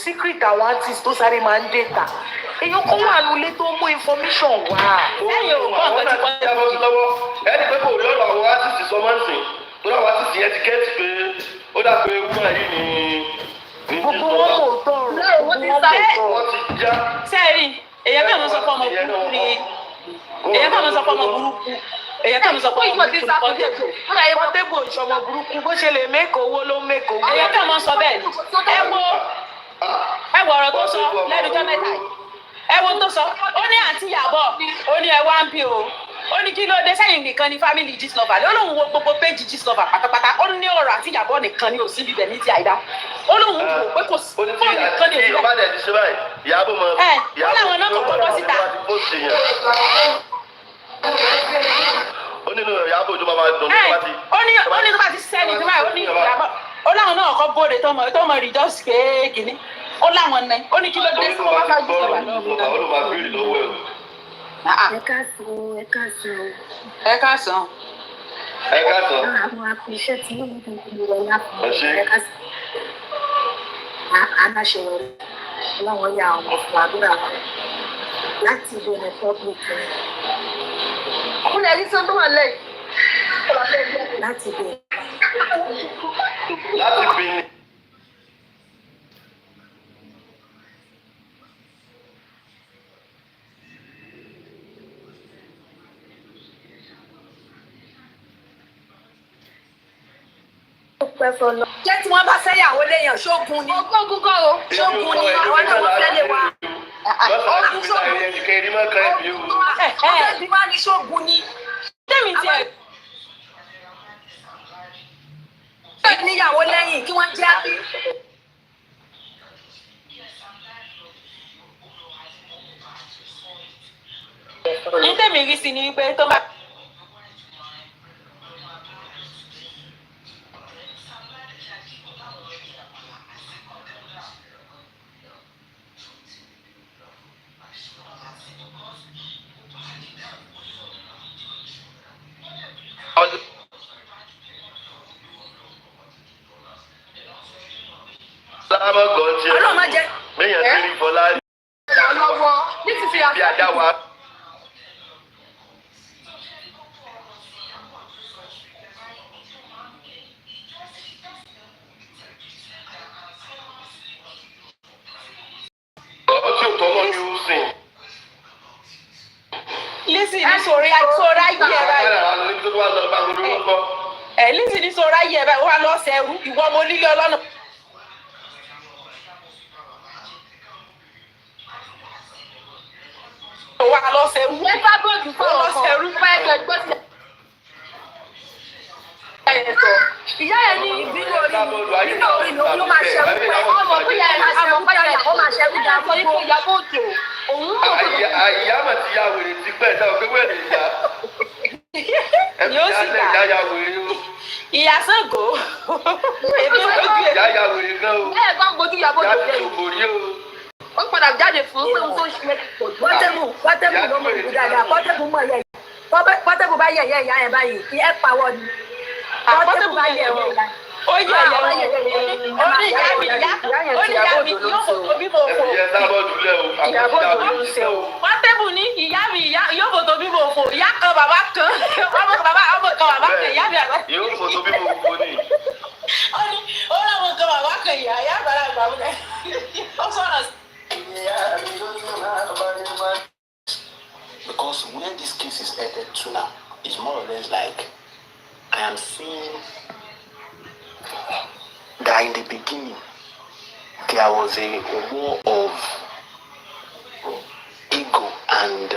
secret àwọn artist tó sáré máa ń data èèyàn kó wà nulẹ̀ tó mú information wá. ẹ̀yin ò kọ́ ọ̀gá tí wọ́n ti bọ́ sí lọ́wọ́ ẹni pé kò rí ọ̀rọ̀ àwọn artist sọ máa ń sìn tó láwọn artist yẹn ti kẹ́ẹ̀tì pé ó dà pé wúrà yìí ni gbogbo wọn kò tọrọ wọ́n ti já. sẹ́ẹ̀rì èèyàn kàn ló sọ fún ọmọ burúkú ni èèyàn kàn ló sọ fún ọmọ burúkú èyàn kàn sọ pé ìmọ̀ tí sá fún tèbò wọ́n tèbò ìṣọmọ burúkú bó ṣe lè mẹ́kọ̀ owó ló mẹ́kọ̀ owó. èyàn kàn mọ́ sọ bẹ́ẹ̀ ni ẹ wo ọ̀rọ̀ tó sọ lẹ́nu jọ́ mẹ́ta yìí ẹ wo tó sọ ó ní àǹtí Ìyábọ̀ ó ní ẹ wá ń bí o ó ní kí ló dé sẹ́yìn nìkan ní family Gistlover ó lóun wo gbogbo péjì Gistlover pátápátá ó ní ọ̀rọ̀ àǹtí Ìyábọ̀ nìkan ní òsì bíbẹ̀ ní ti àìdá ó lóun wò pé kò sí fóònù nìkan ní òsì bẹ́ẹ̀. ó láwọn náà kọ́kọ́ bọ́ síta. ó nínú Ìyábọ̀ Òjó máa dùn nípa ti. ó ní tó bá ti sẹ́ni tí báyìí ó ní Ìyábọ̀ ó láwọn náà kọ́ bóde tó mọ rìjọ́sì kéèkìní ó láwọn náà ó ní kí ló dé sí wọn bá fà jù sọ̀rọ̀ náà. ó ló máa béèrè lọ́wọ́ ẹ̀. ẹ káàsán. àwọn àpèṣẹ tí yóò dùn kúrò wọlé àpò ẹ káàsán. aláṣeyọrí ọlọ́wọ́n yà ọmọ fún àdúrà láti ìbẹ̀rẹ̀ pọ́blìkì. kúnlẹ̀ ní sọ́dún wà lẹ́yìn. láti bẹ̀rẹ̀. láti bẹ̀rẹ̀. jẹ́ tí wọ́n bá fẹ́yàwó léèyàn ṣógun ni. ogún kọ́ o. ṣógun ni àwọn náà wọ́n fẹ́ lè wá. ọdún ṣógun ni. ọ̀sẹ̀ tí wọ́n ní ṣógun ni. tẹ́mi tiẹ̀. níyàwó lẹ́yìn kí wọ́n jẹ́ àbí. ní tèmi rí sí ni wípé tó bá. Ọlọ́run má jẹ́. Bẹ́yẹn tí ní Bọ́lá lọ́wọ́ nísinsìnyí bí ajá wa. Ọtí òtọ́ náà ni ó sìn. Lísì ní sọ̀rọ̀ ayé ẹ̀ báyìí. Lísì ní sọ̀rọ̀ ayé ẹ̀ báyìí wà lọ́sẹ̀ ẹrú ìwọ ọmọ onílé ọlọ́nà. Wà lọ́sẹ̀ ẹrú. ẹ bá bọ́ọ̀dù fún ọkọ̀ pẹ́ẹ́kẹ́ gbọ́ sí. Ìyá ẹ̀ ní ìbínú orí ló máa ṣẹ́wó pẹ́. Ọmọ bóyá ẹ̀ máa ṣẹ́wó pẹ́ ó máa ṣẹ́wó dá sọ ipò Ìyábọ̀ Òjó òun mọ̀ pé. Ìyá mà ti ya wèrè ti pẹ́ sáwọn pé wẹ́rẹ̀ ìyá. Yóò sì dà. Ìyá ya wèrè o. Ìyá Ṣàngó. Èmi ò gbé. Ìyá ya wèrè gan o. ẹ gbọ́n gbójú Ìyábọ̀ Òjó Ìyá jẹ́ ti òbò rí o. ó padà jáde fún pé òun tó ń ṣe Pọ́tẹ́bù ló mọ̀ ìlú dáadáa. Pọ́tẹ́bù mọ̀ yẹ. Pọ́tẹ́bù bá yẹ ìyá ẹ̀ báyìí kí ẹ pawọ́ ni. Pọ́tẹ́bù bá yẹ ìyá ẹ̀. Ó yẹ ìyá ó ní ìyá mi yóò fòtò bímọ òfò. Ìyá sábọ̀ dúlẹ̀ o. Ìyábọ̀ Òjó ló ń ṣe o. Pọ́tẹ́bù ní ìyá mi yóò fòtò bímọ òfò. Ìyá kan bàbá kan ọmọ kan bàbá kan ìyá mi àgbà. Yóò fòtò bí mo fò ní. Ó láwọn kan bàbá kan ìyá àgbàlagbà mi. Ó sọ̀rọ̀ sí. Because where this case is headed to now is more or less like I am seeing that in the beginning there was a war of ego and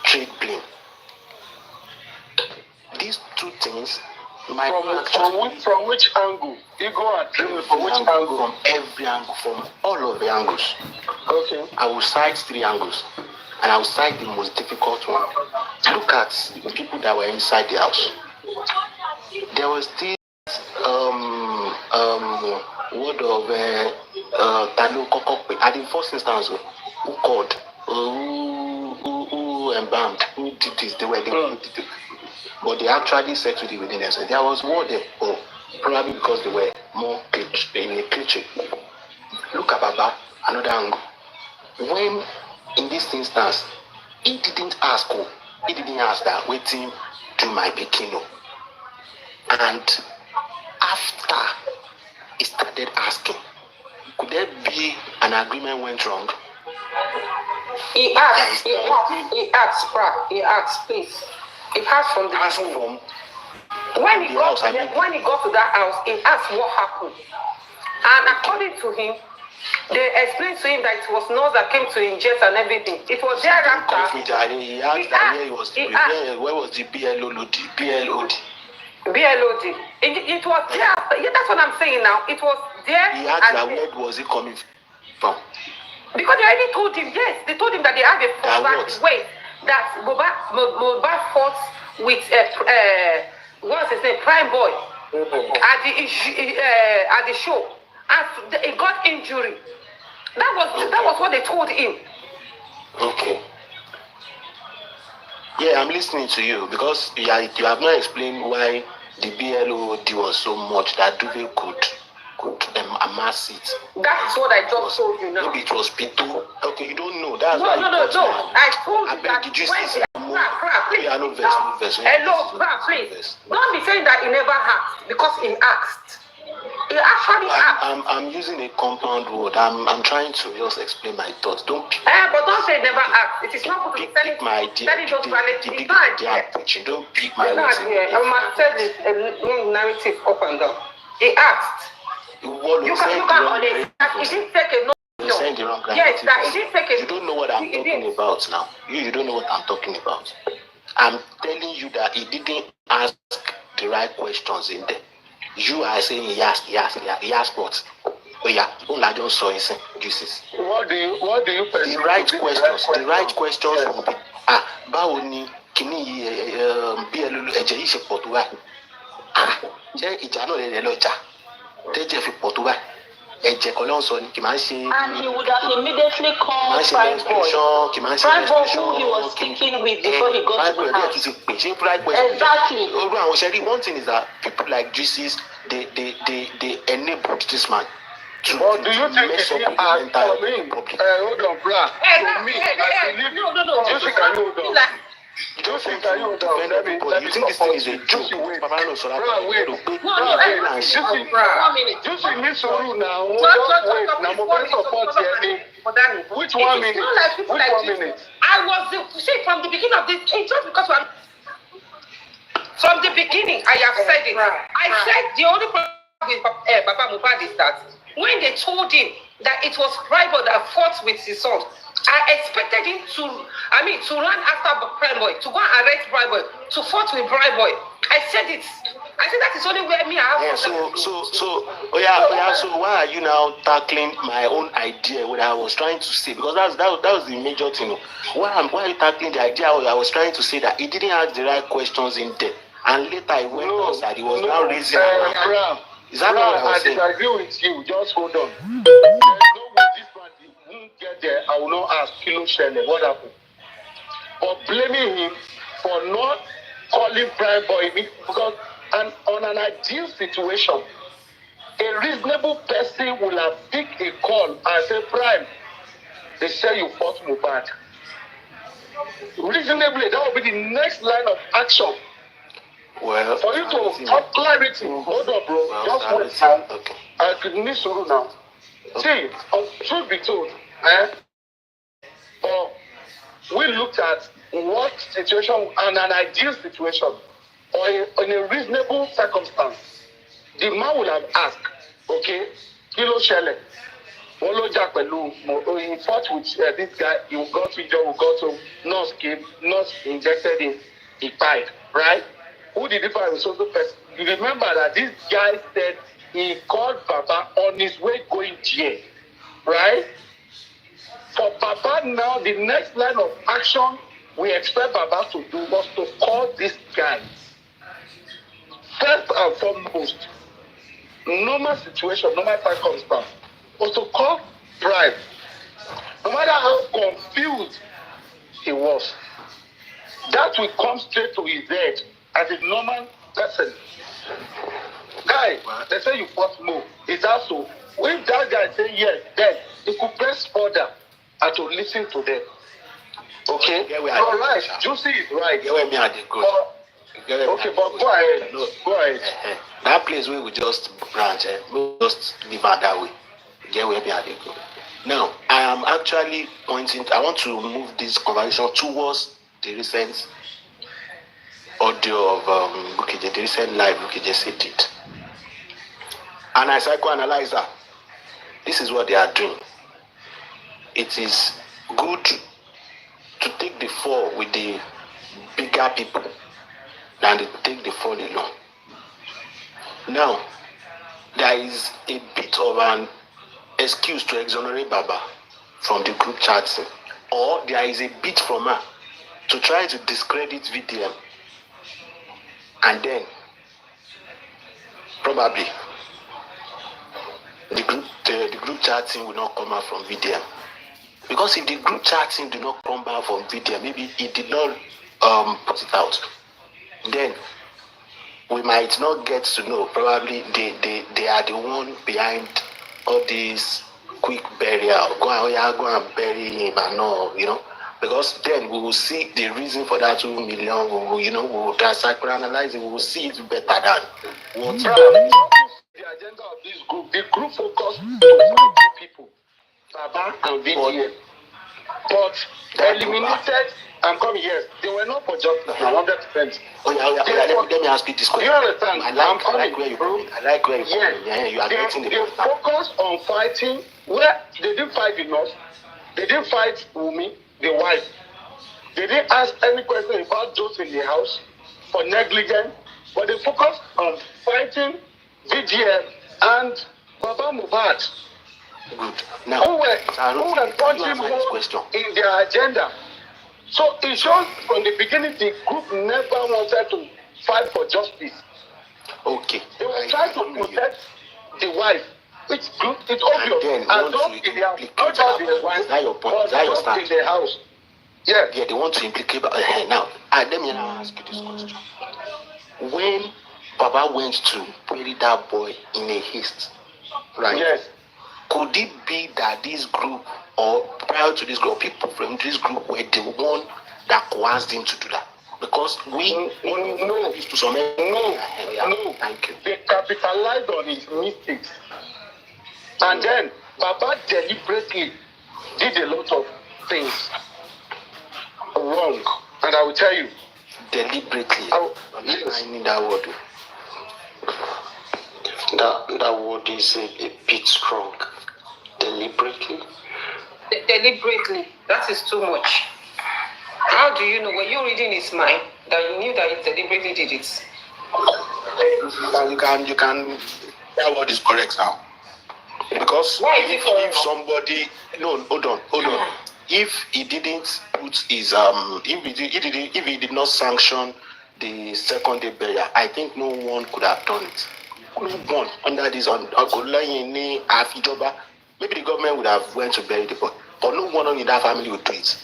trade blame. These two things might From which angle? Ego and trade from which angle? From every angle, from all of the angles. Okay. I will cite 3 angles, and I will cite the most difficult one. Look at the people that were inside the house. There was this word of Talope at the first instance. Who called? Who embalmed? Who did this? They were the but they actually settled it within themselves. There was war there, probably because they were more in a cliché. Look at Baba, another angle. When in this instance, he didn't ask that waiting to my bikino. And after he started asking, could there be an agreement went wrong? He asked, please. He asked from the From when he got house, when he got to that house, he asked what happened. And according to him, they explained to him that it was nurse that came to ingest and everything. It was thereafter. He asked that where was the BLOD? BLOD. It was thereafter. Yeah, that's what I'm saying now. It was there. He asked that where was it coming from? Because they already told him, yes, they told him that they had a wait. That Mohbad fought with what's his name, Prime Boy, at the show, and he got injury. That was what they told him. Okay. Yeah, I'm listening to you because you have not explained why the BLOD was so much that Duve could amass it. That's what I just told you now. Maybe it was Pito. Okay, you don't know. That's No. I told you that did you when see please. Yeah, no verse. Hello, please. Don't be saying that he never asked because he asked. He actually asked. I'm using a compound word. I'm trying to just explain my thoughts. Don't But don't say never asked. It is not good to be pick my idea. those valid. The It's not idea here. I'm preaching. Don't pick my It's not words. here. I must tell this narrative up and down. He asked. You can understand. He didn't take a no. You're saying the wrong Yes, that he didn't take a. You don't know what I'm talking about now. You don't know what I'm talking about. I'm telling you that he didn't ask the right questions in there. You are saying he has what? Oh yeah, don't saw his juices. What do you The right questions will be báwo ni kíní bí ẹ̀jẹ̀ yìí ṣe pọ̀ tó báyìí? Ṣé ìjà náà lè lọ jà? Tẹ́jẹ̀ fi pọ̀ tó báyìí? Ẹ̀jẹ̀ kan ló ń sọ ni kì máa ń ṣe. And he would have immediately called Prime Boy. Prime Boy who he was speaking with before he got to the house. Exactly. One thing is that people like Jesus, they enabled this man. But do you think it's hold on, bra? To me, I believe. No. Juicy, can you hold on? Juicy, can you hold on? Let me You think this thing is a joke? wait. Papa no, Wait. One minute. Juicy, miss Uru now. Just Wait. Now, my support here. Which 1 minute? Which 1 minute? I was from the beginning of this thing, just because from the beginning, I have said it. I said the only problem with Baba Mohbad is that when they told him that it was Prime Boy that fought with his son, I expected him to run after Prime Boy, to go and arrest Prime Boy, to fight with Prime Boy. I said it. I said that is only where me I have. So why are you now tackling my own idea? What I was trying to say, because that was the major thing. Why are you tackling the idea? I was trying to say that he didn't ask the right questions in there, and later he went outside. He was now raising. Is that what I was saying? I disagree with you. Just hold on. There's no way this man won't get there. I will not ask Kilo Shele what happened. But blaming him for not calling Prime Boy, because on an ideal situation, a reasonable person will have picked a call and say, Prime, they say you fought Mohbad. Reasonably, that will be the next line of action. Well, for you to have clarity, hold on, bro. Just wait time. Okay. I could need Suru now. See, truth be told, we looked at what situation, and an ideal situation, or in a reasonable circumstance, the man would have asked, okay, Kilo Shele, he fought with this guy, he got to jail, got to nurse injected him, he died, right? Who did he find with social person? You remember that this guy said he called Baba on his way going jail, right? For Baba now, the next line of action we expect Baba to do was to call these guys. First and foremost, normal situation, normal circumstance, was to call Prime. No matter how confused he was, that will come straight to his head. As a normal person, guy, they say you fought more. Is that so? If that guy say yes, then he could press further and to listen to them. Okay? You're right. Juicy is right. Okay, but go ahead. No. Go ahead. That place where we just branch, we just leave out that way. Get where me at the go. Now, I am actually I want to move this conversation towards the recent audio of Bukije, the recent live Bukije did. And as I psychoanalyze that, this is what they are doing. It is good to take the fall with the bigger people than to take the fall alone. Now, there is a bit of an excuse to exonerate Baba from the group chatting, or there is a bit from her to try to discredit VDM. And then, probably, the group chatting will not come out from VDM. Because if the group chatting do not come out from VDM, maybe it did not put it out, then we might not get to know. Probably they are the one behind all this quick burial. Go and bury him and all, Because then we will see the reason for that 2 million. We will psychoanalyze it. We will see it better than what. The agenda of this group, the group focused on 2 people, Baba and VDM. But eliminated. I'm coming here. They were not for justice. 100%. Let me ask you this question. You understand? I like where you're going. Yeah, you are getting the point. They focused on fighting where they didn't fight enough. They didn't fight Wunmi, the wife. They didn't ask any question about those in the house for negligence. But they focused on fighting VDM, and Baba Mohbad. Good. Now, Who were punching holes in their agenda. So it shows from the beginning the group never wanted to fight for justice. Okay. They were trying to protect the wife. It's good, it's obvious. And those in the house, not just in the wife, but those in the house. Yeah. Yeah, they want to implicate. Now, let me now ask you this question. When Baba went to bury that boy in a haste, right? Yes. Could it be that this group, or prior to this group, people from this group were the one that coerced him to do that? Because no, to some no. Thank you. They capitalized on his mistakes. And then Baba deliberately did a lot of things wrong. And I will tell you. Deliberately. I need that word. That word is a bit strong. Deliberately. Deliberately. That is too much. How do you know? Were you reading his mind that you knew that he deliberately did it? You can. That word is correct now. Because why is it if somebody, no, hold on. If he didn't put his if he did not sanction the second day burial, I think no one could have done it. No one under this maybe the government would have went to bury the body, but no one in that family would do it.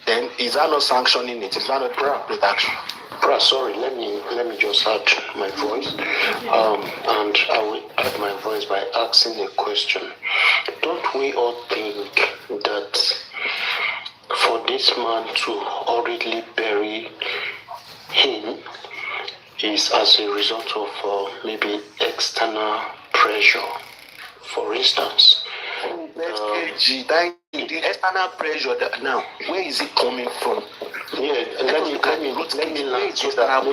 Then is that not sanctioning it? Is that not protection? Sorry, let me just add my voice, and I will add my voice by asking a question. Don't we all think that for this man to hurriedly bury him is as a result of maybe external pressure? For instance, the external pressure now, where is it coming from? Yeah, let me learn so that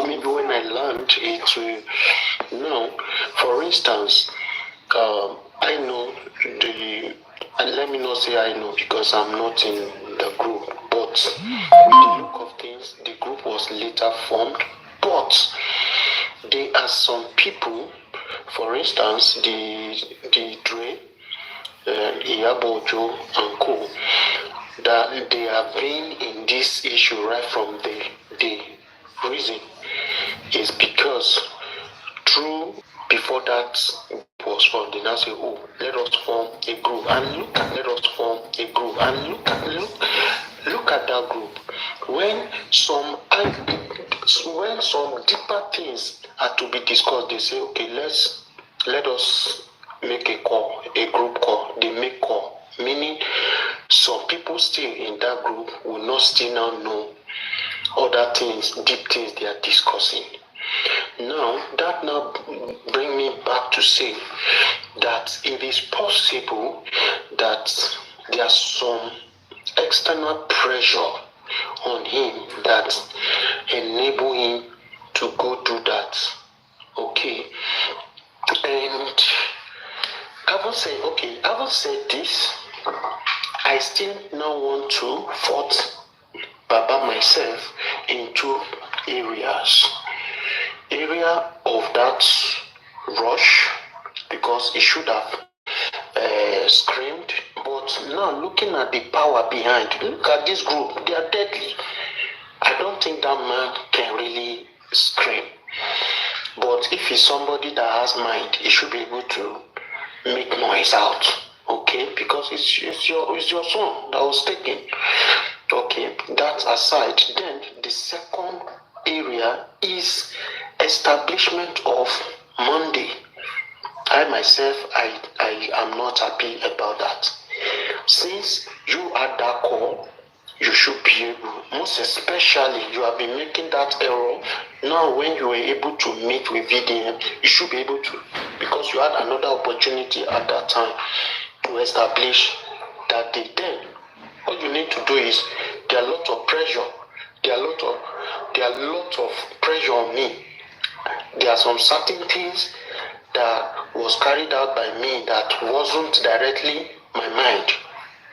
maybe when I learned it will for instance, I know and let me not say I know because I'm not in the group, but with the look of things, the group was later formed, but there are some people, for instance, the Dre, Iyabo and Co, that they have been in this issue right from the reason is because before that was formed, they now say, oh, let us form a group, and let us form a group, and look at that group. When some deeper things are to be discussed, they say, okay, let us make a group call. They make call, meaning some people still in that group will not still now know other things, deep things they are discussing. Now, that now bring me back to say that it is possible that there's some external pressure on him that enable him to go do that. Okay. And having said this, I still now want to fault Baba myself in two areas. Area of that rush, because he should have screamed, but now looking at the power behind, look at this group, they are deadly. I don't think that man can really scream, but if he's somebody that has mind, he should be able to make noise out, okay, because it's your son that was taken. Okay, that aside, then the second area is establishment of Monday. I myself, I am not happy about that. Since you had that call, you should be able, most especially you have been making that error. Now when you were able to meet with VDM, you should be able to, because you had another opportunity at that time to establish that day. Then all you need to do is, there are a lot of pressure. There are a lot of pressure on me. There are some certain things that was carried out by me that wasn't directly my mind.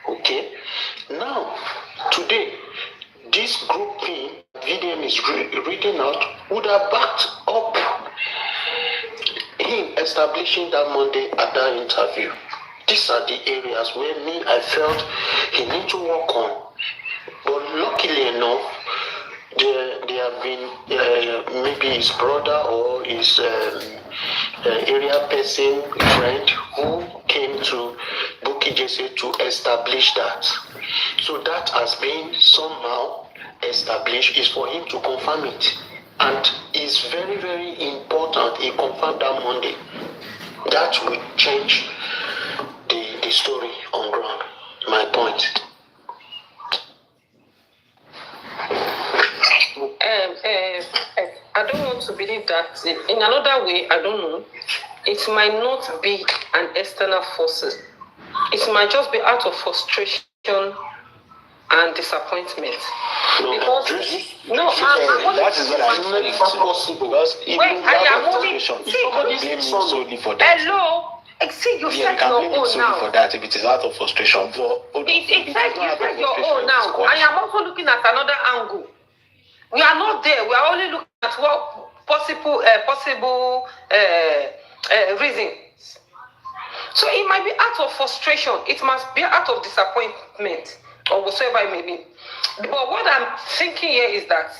Okay? Now, today, this grouping VDM is reading out would have backed up him establishing that Monday at that interview, these are the areas where I felt he needs to work on. But luckily enough, there have been maybe his brother or his area person, friend, who came to Bukky Jesse to establish that. So that has been somehow established, is for him to confirm it. And it's very, very important he confirmed that Monday. That will change the story on ground. My point. I don't want to believe that. In another way, I don't know. It might not be an external forces. It might just be out of frustration and disappointment. That is what I mean. It's possible because even somebody blames him solely for that. Hello. See, you said can your blame him own solely now. for that if it is out of frustration. But You said your own now. I am also looking at another angle. We are not there. We are only looking at what possible reasons. So it might be out of frustration. It must be out of disappointment or whatsoever it may be. But what I'm thinking here is that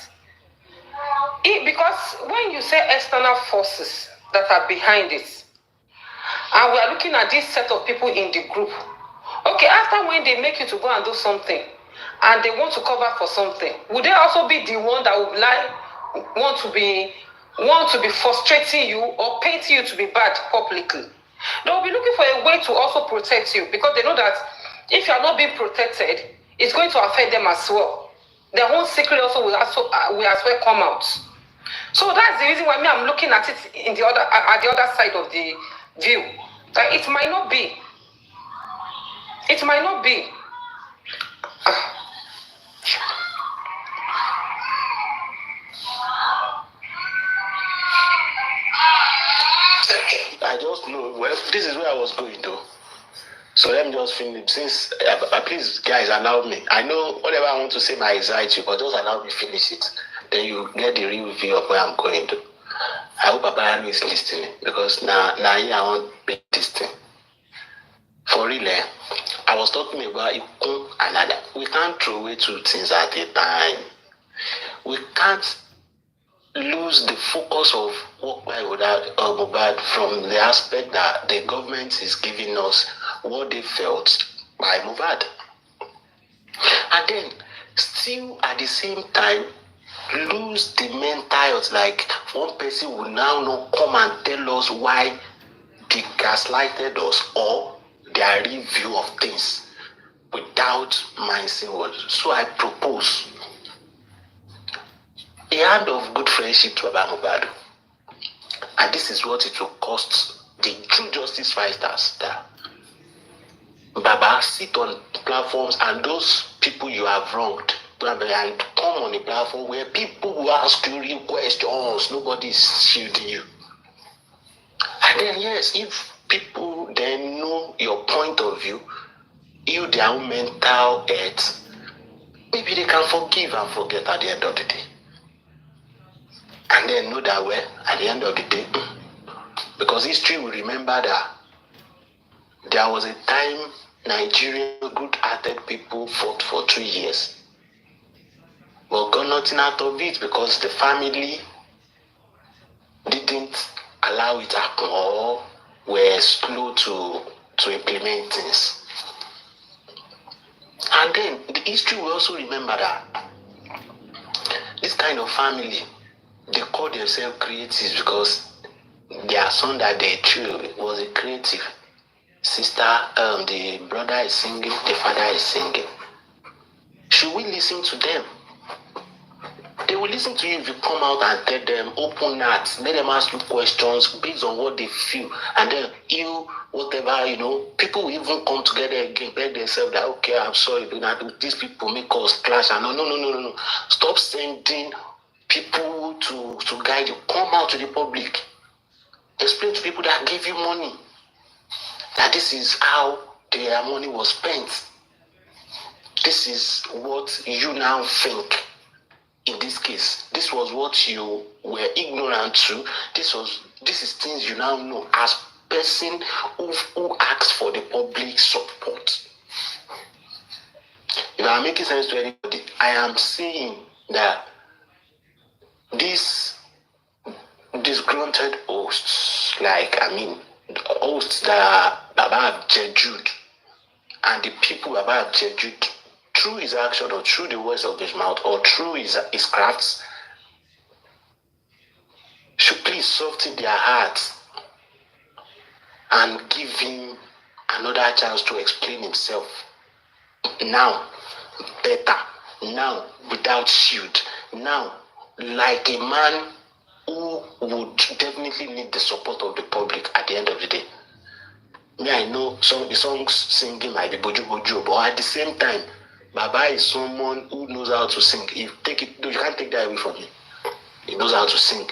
because when you say external forces that are behind it, and we are looking at this set of people in the group, okay, after when they make you to go and do something, and they want to cover for something, would they also be the one that would want to be frustrating you or painting you to be bad publicly? They will be looking for a way to also protect you, because they know that if you are not being protected, it's going to affect them as well. Their own secret also will as well come out. So that's the reason why I'm looking at it at the other side of the view. It might not be. It might not be. I just know. Well, this is where I was going though. So let me just finish. Since please, guys, allow me. I know whatever I want to say, my anxiety, but just allow me finish it. Then you get the real view of where I'm going to. I hope Abayanu is listening, because now I want to make this thing. For real, I was talking about Ikun and Ada. We can't throw away two things at a time. We can't lose the focus of work by Mohbad from the aspect that the government is giving us what they felt by Mohbad. And then still at the same time lose the mental health, like one person will now not come and tell us why they gaslighted us or their review of things without mind saying what. So I propose a hand of good friendship to Baba Mohbad. And this is what it will cost the true justice fighters that Baba sit on platforms and those people you have wronged and come on a platform where people will ask you real questions. Nobody is shielding you. And then yes, if people then know your point of view, you their own mental health, maybe they can forgive and forget at the end of the day. And then know that well, at the end of the day, because history will remember that there was a time Nigerian good-hearted people fought for 2 years, but got nothing out of it because the family didn't allow it to happen or were slow to implement things. And then the history will also remember that this kind of family, they call themselves creatives because their son that they threw was a creative. Sister, the brother is singing, the father is singing. Should we listen to them? They will listen to you if you come out and tell them, open hearts, let them ask you questions based on what they feel. And then you, whatever, people will even come together again, beg themselves that, okay, I'm sorry, these people make us clash. And no. Stop sending people to guide you. Come out to the public. Explain to people that give you money that this is how their money was spent. This is what you now think. in this case. This was what you were ignorant to. This is things you now know as person who asks for the public support. If I'm making sense to anybody, I am saying that these disgruntled hosts, hosts that are Baba have jejud, and the people Baba have jejud through his action or through the words of his mouth or through his crafts, should please soften their hearts and give him another chance to explain himself. Now, better. Now, without shield. Now, like a man who would definitely need the support of the public at the end of the day. Me, I know the songs singing might be boju boju, but at the same time, Baba is someone who knows how to sing. You can't take that away from him. He knows how to sing.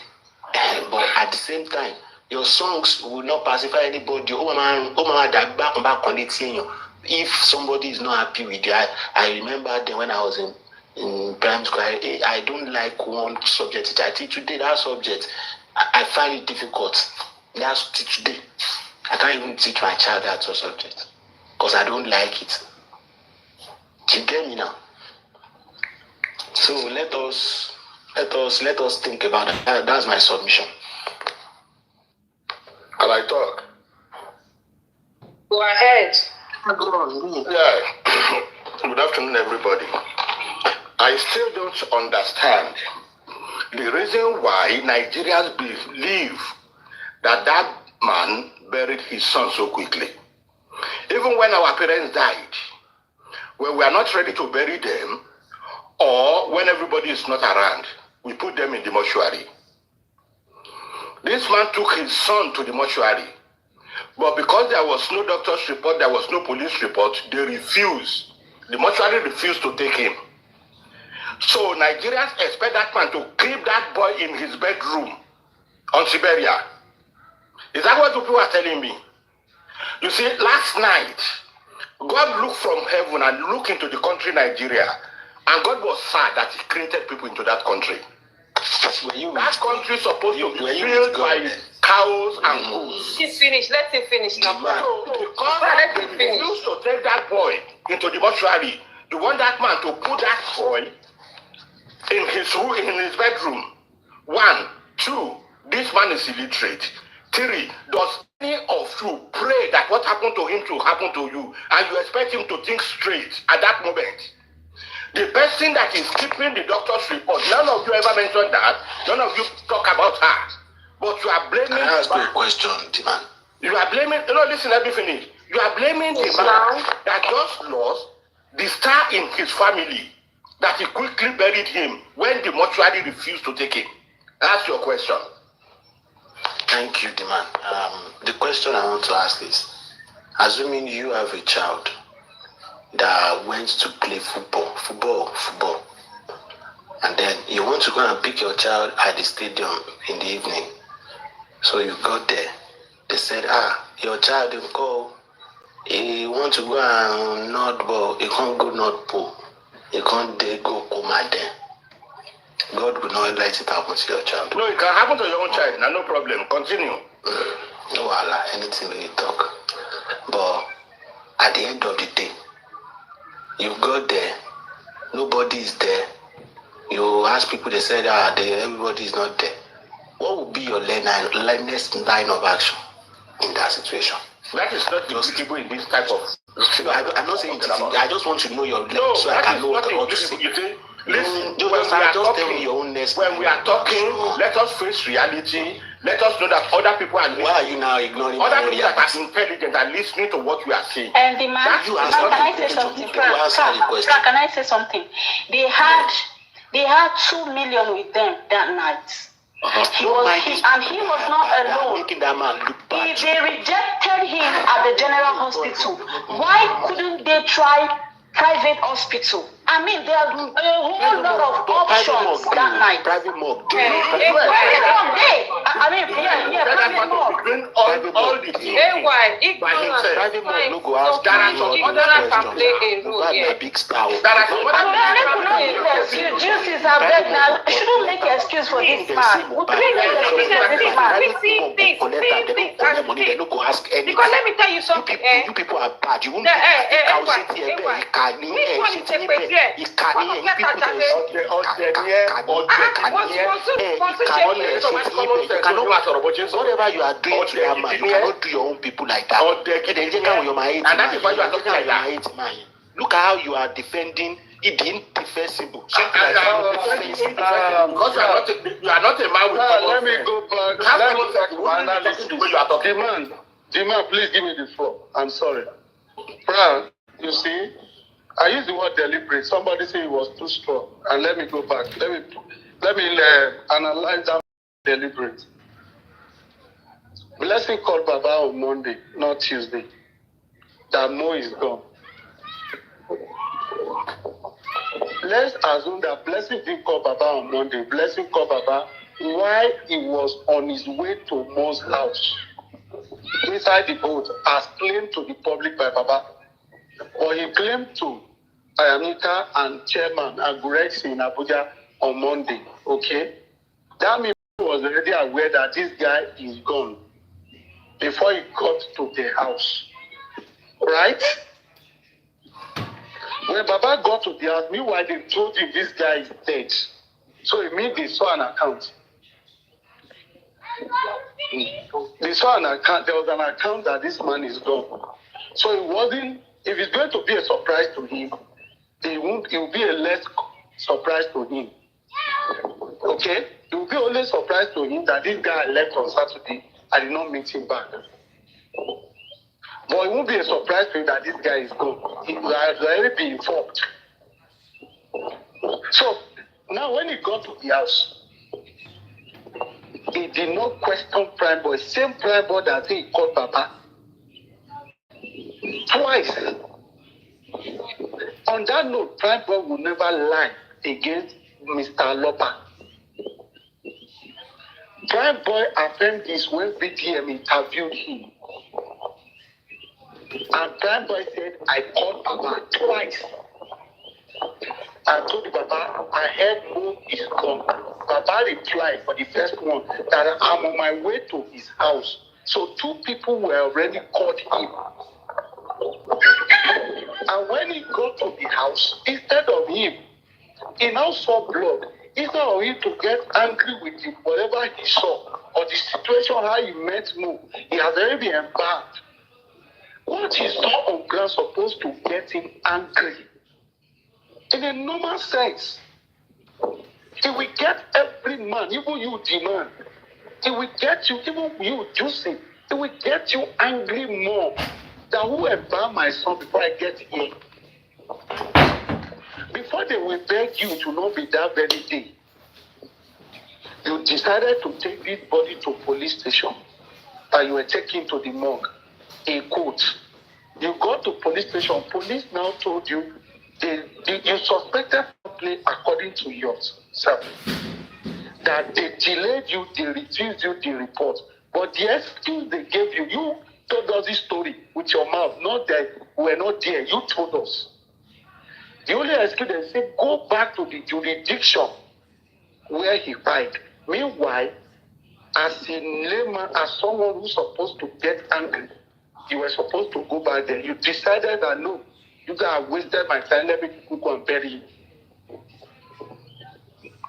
But at the same time, your songs will not pacify anybody. If somebody is not happy with you, I remember then when I was in primary school, I don't like one subject. I teach today that subject. I find it difficult. That's today. I can't even teach my child that subject because I don't like it. Do you get me now? So let us think about it. That's my submission. Can I talk? Go ahead. Yeah. Good afternoon, everybody. I still don't understand the reason why Nigerians believe that man buried his son so quickly. Even when our parents died, when we are not ready to bury them, or when everybody is not around, we put them in the mortuary. This man took his son to the mortuary, but because there was no doctor's report, there was no police report, they refused. The mortuary refused to take him. So Nigerians expect that man to keep that boy in his bedroom on Siberia. Is that what people are telling me? You see, last night, God looked from heaven and looked into the country Nigeria, and God was sad that he created people into that country. That country is supposed to be filled by cows and goats. She's finished. Let him finish now. So, because they refused to take that boy into the mortuary, you want that man to put that boy in his room, in his bedroom. 1, 2, this man is illiterate. 3, does any of you pray that what happened to him to happen to you, and you expect him to think straight at that moment? The person that is keeping the doctor's report, none of you ever mentioned that. None of you talk about her. But you are blaming... Can I ask you a question, Timan? You are blaming... listen, let me finish. You are blaming the man that just lost the star in his family, that he quickly buried him when the mortuary refused to take him. That's your question. Thank you, Timan. The question I want to ask is, assuming you have a child that went to play football, and then you want to go and pick your child at the stadium in the evening. So you got there. They said, your child didn't go. He want to go and not ball. He can't go not ball. He can't go coma there. God will not let it happen to your child. No, it can happen to your own child. No problem. Continue. No, Allah, anything we talk. But at the end of the day, you got there, nobody is there. You ask people, they said, everybody is not there. What would be your next line of action in that situation? That is not usable in this type of... I'm not saying it is. I just want to know your no, so I can know what to say. You see, listen, just tell me your own next. When we are talking, let us face reality. Let us know that other people are listening. Why are you now ignoring other people that are intelligent are listening to what we are saying? And the man, You can I say something? Can I say something? They had 2 million with them that night. He was not alone. They rejected him at the general hospital. Why couldn't they try private hospital? I mean, there are a whole lot of options that night. Private morgue. Private morgue. bring all the things. AY, himself. Private man no go ask ignorance can play a role Mohbad here. na big star. Justice, I beg now. You shouldn't make excuse for this man. We can't make excuse for this man. They no go ask anything. Because let me tell you something. You people are bad. You won't Which you one is a question? whatever you are doing to that man, you cannot do your own people like that. And that is why you are talking like that. Look at how you are defending it indefensible. Because you are not a man with let me go back. Let me talk about the way you are talking. The man, please give me the floor. I'm sorry. Brown, you see, I used the word deliberate. Somebody said it was too strong. And let me go back. Let me analyze that deliberate. Blessing called Baba on Monday, not Tuesday. That Mo is gone. Let's assume that Blessing didn't call Baba on Monday. Blessing called Baba while he was on his way to Mo's house. Inside the boat, as claimed to the public by Baba. Or he claimed to Ayamika and Chairman Agurex in Abuja on Monday. Okay? That means he was already aware that this guy is gone before he got to the house. Right? When Baba got to the house, meanwhile they told him this guy is dead. So it means they saw an account. They saw an account. There was an account that this man is gone. So it wasn't. If it's going to be a surprise to him, it will be a less surprise to him. Okay? It will be only a surprise to him that this guy left on Saturday. I did not meet him back. But it won't be a surprise to him that this guy is gone. He will already be informed. So now when he got to the house, he did not question Prime Boy. Same Prime Boy that he called Baba. Twice. On that note, Prime Boy will never lie against Mr. Lopa. Prime Boy affirmed this when BTM interviewed him. And Prime Boy said, I called Baba twice. I told Baba, I heard Mo is gone. Baba replied for the first one that I'm on my way to his house. So 2 people were already called him. And when he got to the house, instead of him, he now saw blood. Instead of him to get angry with him, whatever he saw, or the situation how he met Mo, he has already been embarked. What he saw on ground supposed to get him angry. In a normal sense, it will get every man, even you demand, it will get you, even you juicing, it will get you angry more than who embalmed my son before I get here. Before they will beg you to not be that very day, you decided to take this body to police station and you were taken to the morgue in court. You got to police station, police now told you you suspected play according to yourself. That they delayed you, they refused you the report. But the excuse they gave you, you told us this story with your mouth, not that we were not there, you told us. The only excuse they said, go back to the jurisdiction where he died. Meanwhile, as a layman, as someone who's supposed to get angry, you were supposed to go back there. You decided that no, you guys wasted my time, let me go and bury you.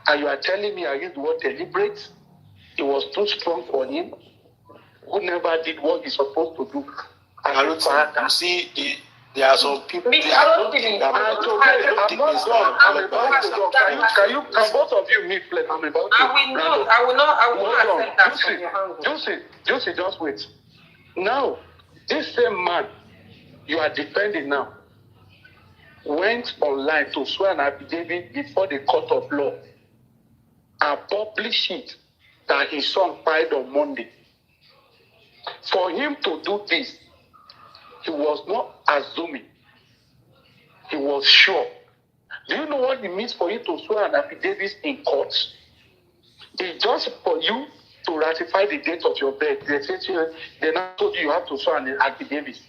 And you are telling me I used the word deliberate? It was too strong for him, who never did what he's supposed to do. You see, there are some people. Can both of you meet please? I'm about to. I will not accept that from your hand. Juicy, just wait. Now, this same man you are defending now went online to swear an affidavit before the court of law and published it that his son died on Monday. For him to do this, he was not assuming. He was sure. Do you know what it means for you to swear an affidavit in court? It's just for you to ratify the date of your birth. They now told you have to show an affidavit.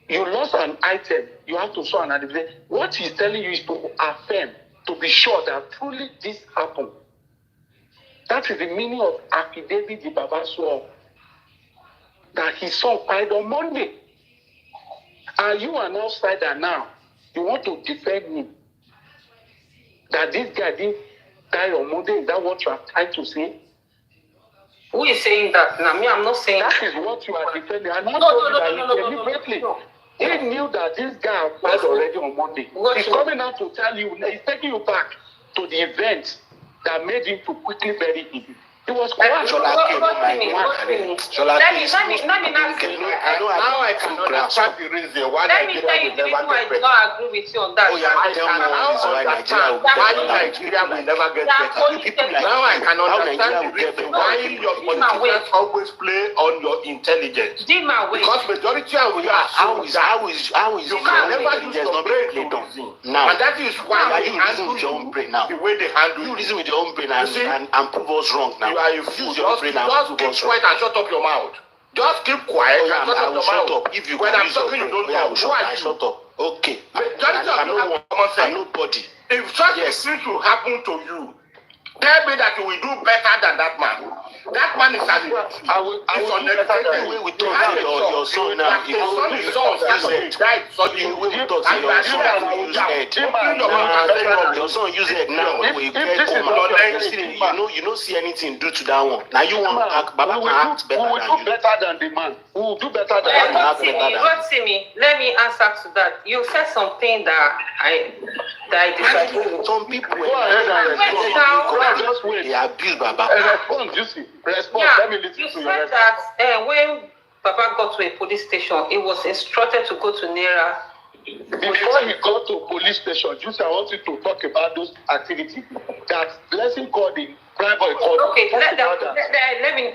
You lost an item, you have to show an affidavit. What he's telling you is to affirm, to be sure that truly this happened. That is the meaning of affidavit the Baba swore that his son died on Monday. And you are an outsider now. You want to defend him. That this guy didn't die on Monday. Is that what you are trying to say? Who is saying that? Now, me, I'm not saying that. That is what you are defending. I'm not deliberately. He knew that this guy died already on Monday. He's coming out to tell you, he's taking you back to the event that made him to quickly bury him. It was quiet. Let me understand the reason why Nigeria will never get better. I do not agree with you on that. Why Nigeria will never get better. Now I can understand the reason why your politicians always play on your intelligence. Because majority of you are how is you can never use your brain to reason. Now, and that is why you reason with your own brain now. The way they handle you reason with your own brain and prove us wrong now. You are a fool. Just keep quiet and shut up your mouth. Just keep quiet and shut up your mouth. If you when I'm talking, you don't talk. Who are you? Shut up. Okay. I'm nobody. If such a thing should happen to you, tell me that you will do better than that man. That man is an uneducated. We talk to your son now. Your son is died suddenly. Your son use it now. We get you don't see anything do to that one. Now you want to act, Baba can act better than you. We will do better than the man. We will do better than Rotimi, let me answer to that. You said something that I disagree with. Some people go ahead and respond. Just wait. They abuse Baba. Respond, Juicy. Respond. Yeah, Let me listen you to said your that when Baba got to a police station, he was instructed to go to Naira. Before he got to police station, Juicy, I want you to talk about those activities that Blessing called the prime boy called. Okay, let me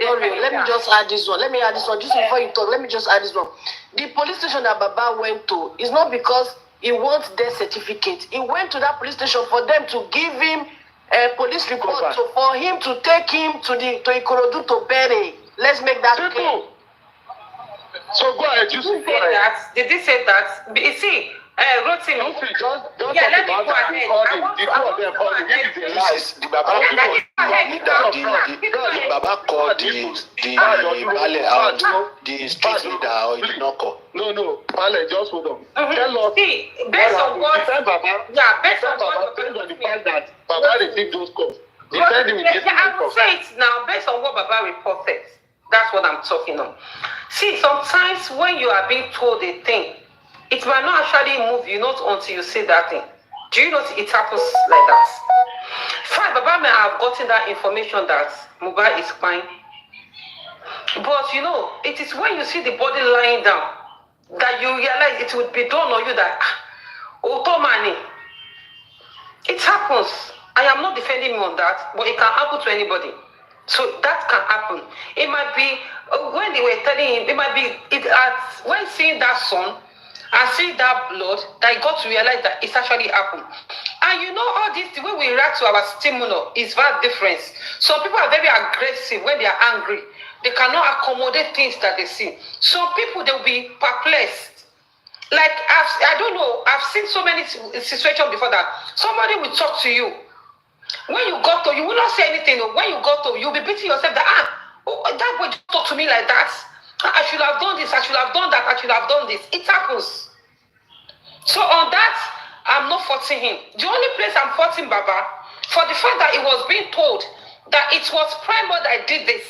just add this one. Let me add this one. Just before you talk, let me just add this one. The police station that Baba went to is not because he wants their certificate. He went to that police station for them to give him a police report, so for him to take him to Ikorodu to bury. Let's make that clear. So go ahead, you say that. Did he say that? You see, Rotimi. Let me go ahead. The Baba called the street leader or the knocker. No, Pale, just hold on. Tell us. See, based on what? Based on the fact that Baba received those calls. I will say it now, based on what Baba reported. That's what I'm talking on. See, sometimes when you are being told a thing, it might not actually move you, not until you say that thing. Do you know it happens like that? Fine, Baba may have gotten that information that Mohbad is fine. But you know, it is when you see the body lying down that you realize it would be done on you that, Otomani. It happens. I am not defending him on that, but it can happen to anybody. So that can happen. It might be when they were telling him, it might be when seeing that son and seeing that blood, that he got to realize that it's actually happened. And you know, all this, the way we react to our stimulus is very different. Some people are very aggressive when they are angry. They cannot accommodate things that they see. Some people, they'll be perplexed. Like, I don't know, I've seen so many situations before that somebody will talk to you. When you got to, you will not say anything. When you got to, you'll be beating yourself that, that boy just talk to me like that. I should have done this, I should have done that, I should have done this. It happens. So on that, I'm not faulting him. The only place I'm faulting Baba, for the fact that he was being told that it was Prime Boy that did this.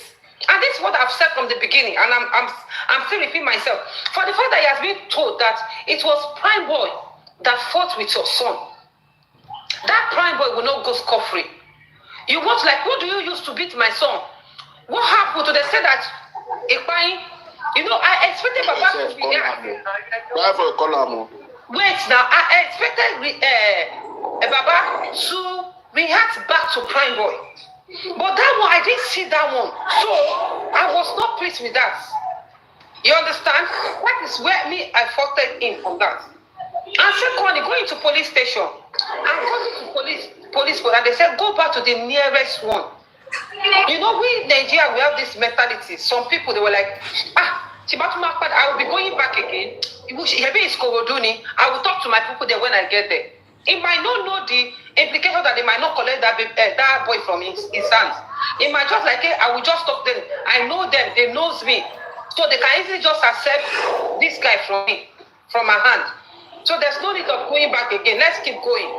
And this is what I've said from the beginning, and I'm still repeating myself. For the fact that he has been told that it was Prime Boy that fought with your son. That Prime Boy will not go scot-free. You want, like, what do you use to beat my son? What happened to the say that you know, I expected Baba to react. Wait now, I expected Baba to react back to Prime Boy. But that one, I didn't see that one. So I was not pleased with that. You understand? That is where I faulted him on that. And secondly, going to police station. I'm going to police, and they said, go back to the nearest one. You know, we in Nigeria, we have this mentality. Some people, they were like, I will be going back again. Maybe it's Koroduni. I will talk to my people there when I get there. It might not know the implication that they might not collect that boy from his hands. It might just like, hey, I will just talk to them. I know them. They knows me. So they can easily just accept this guy from me, from my hand. So there's no need of going back again. Let's keep going.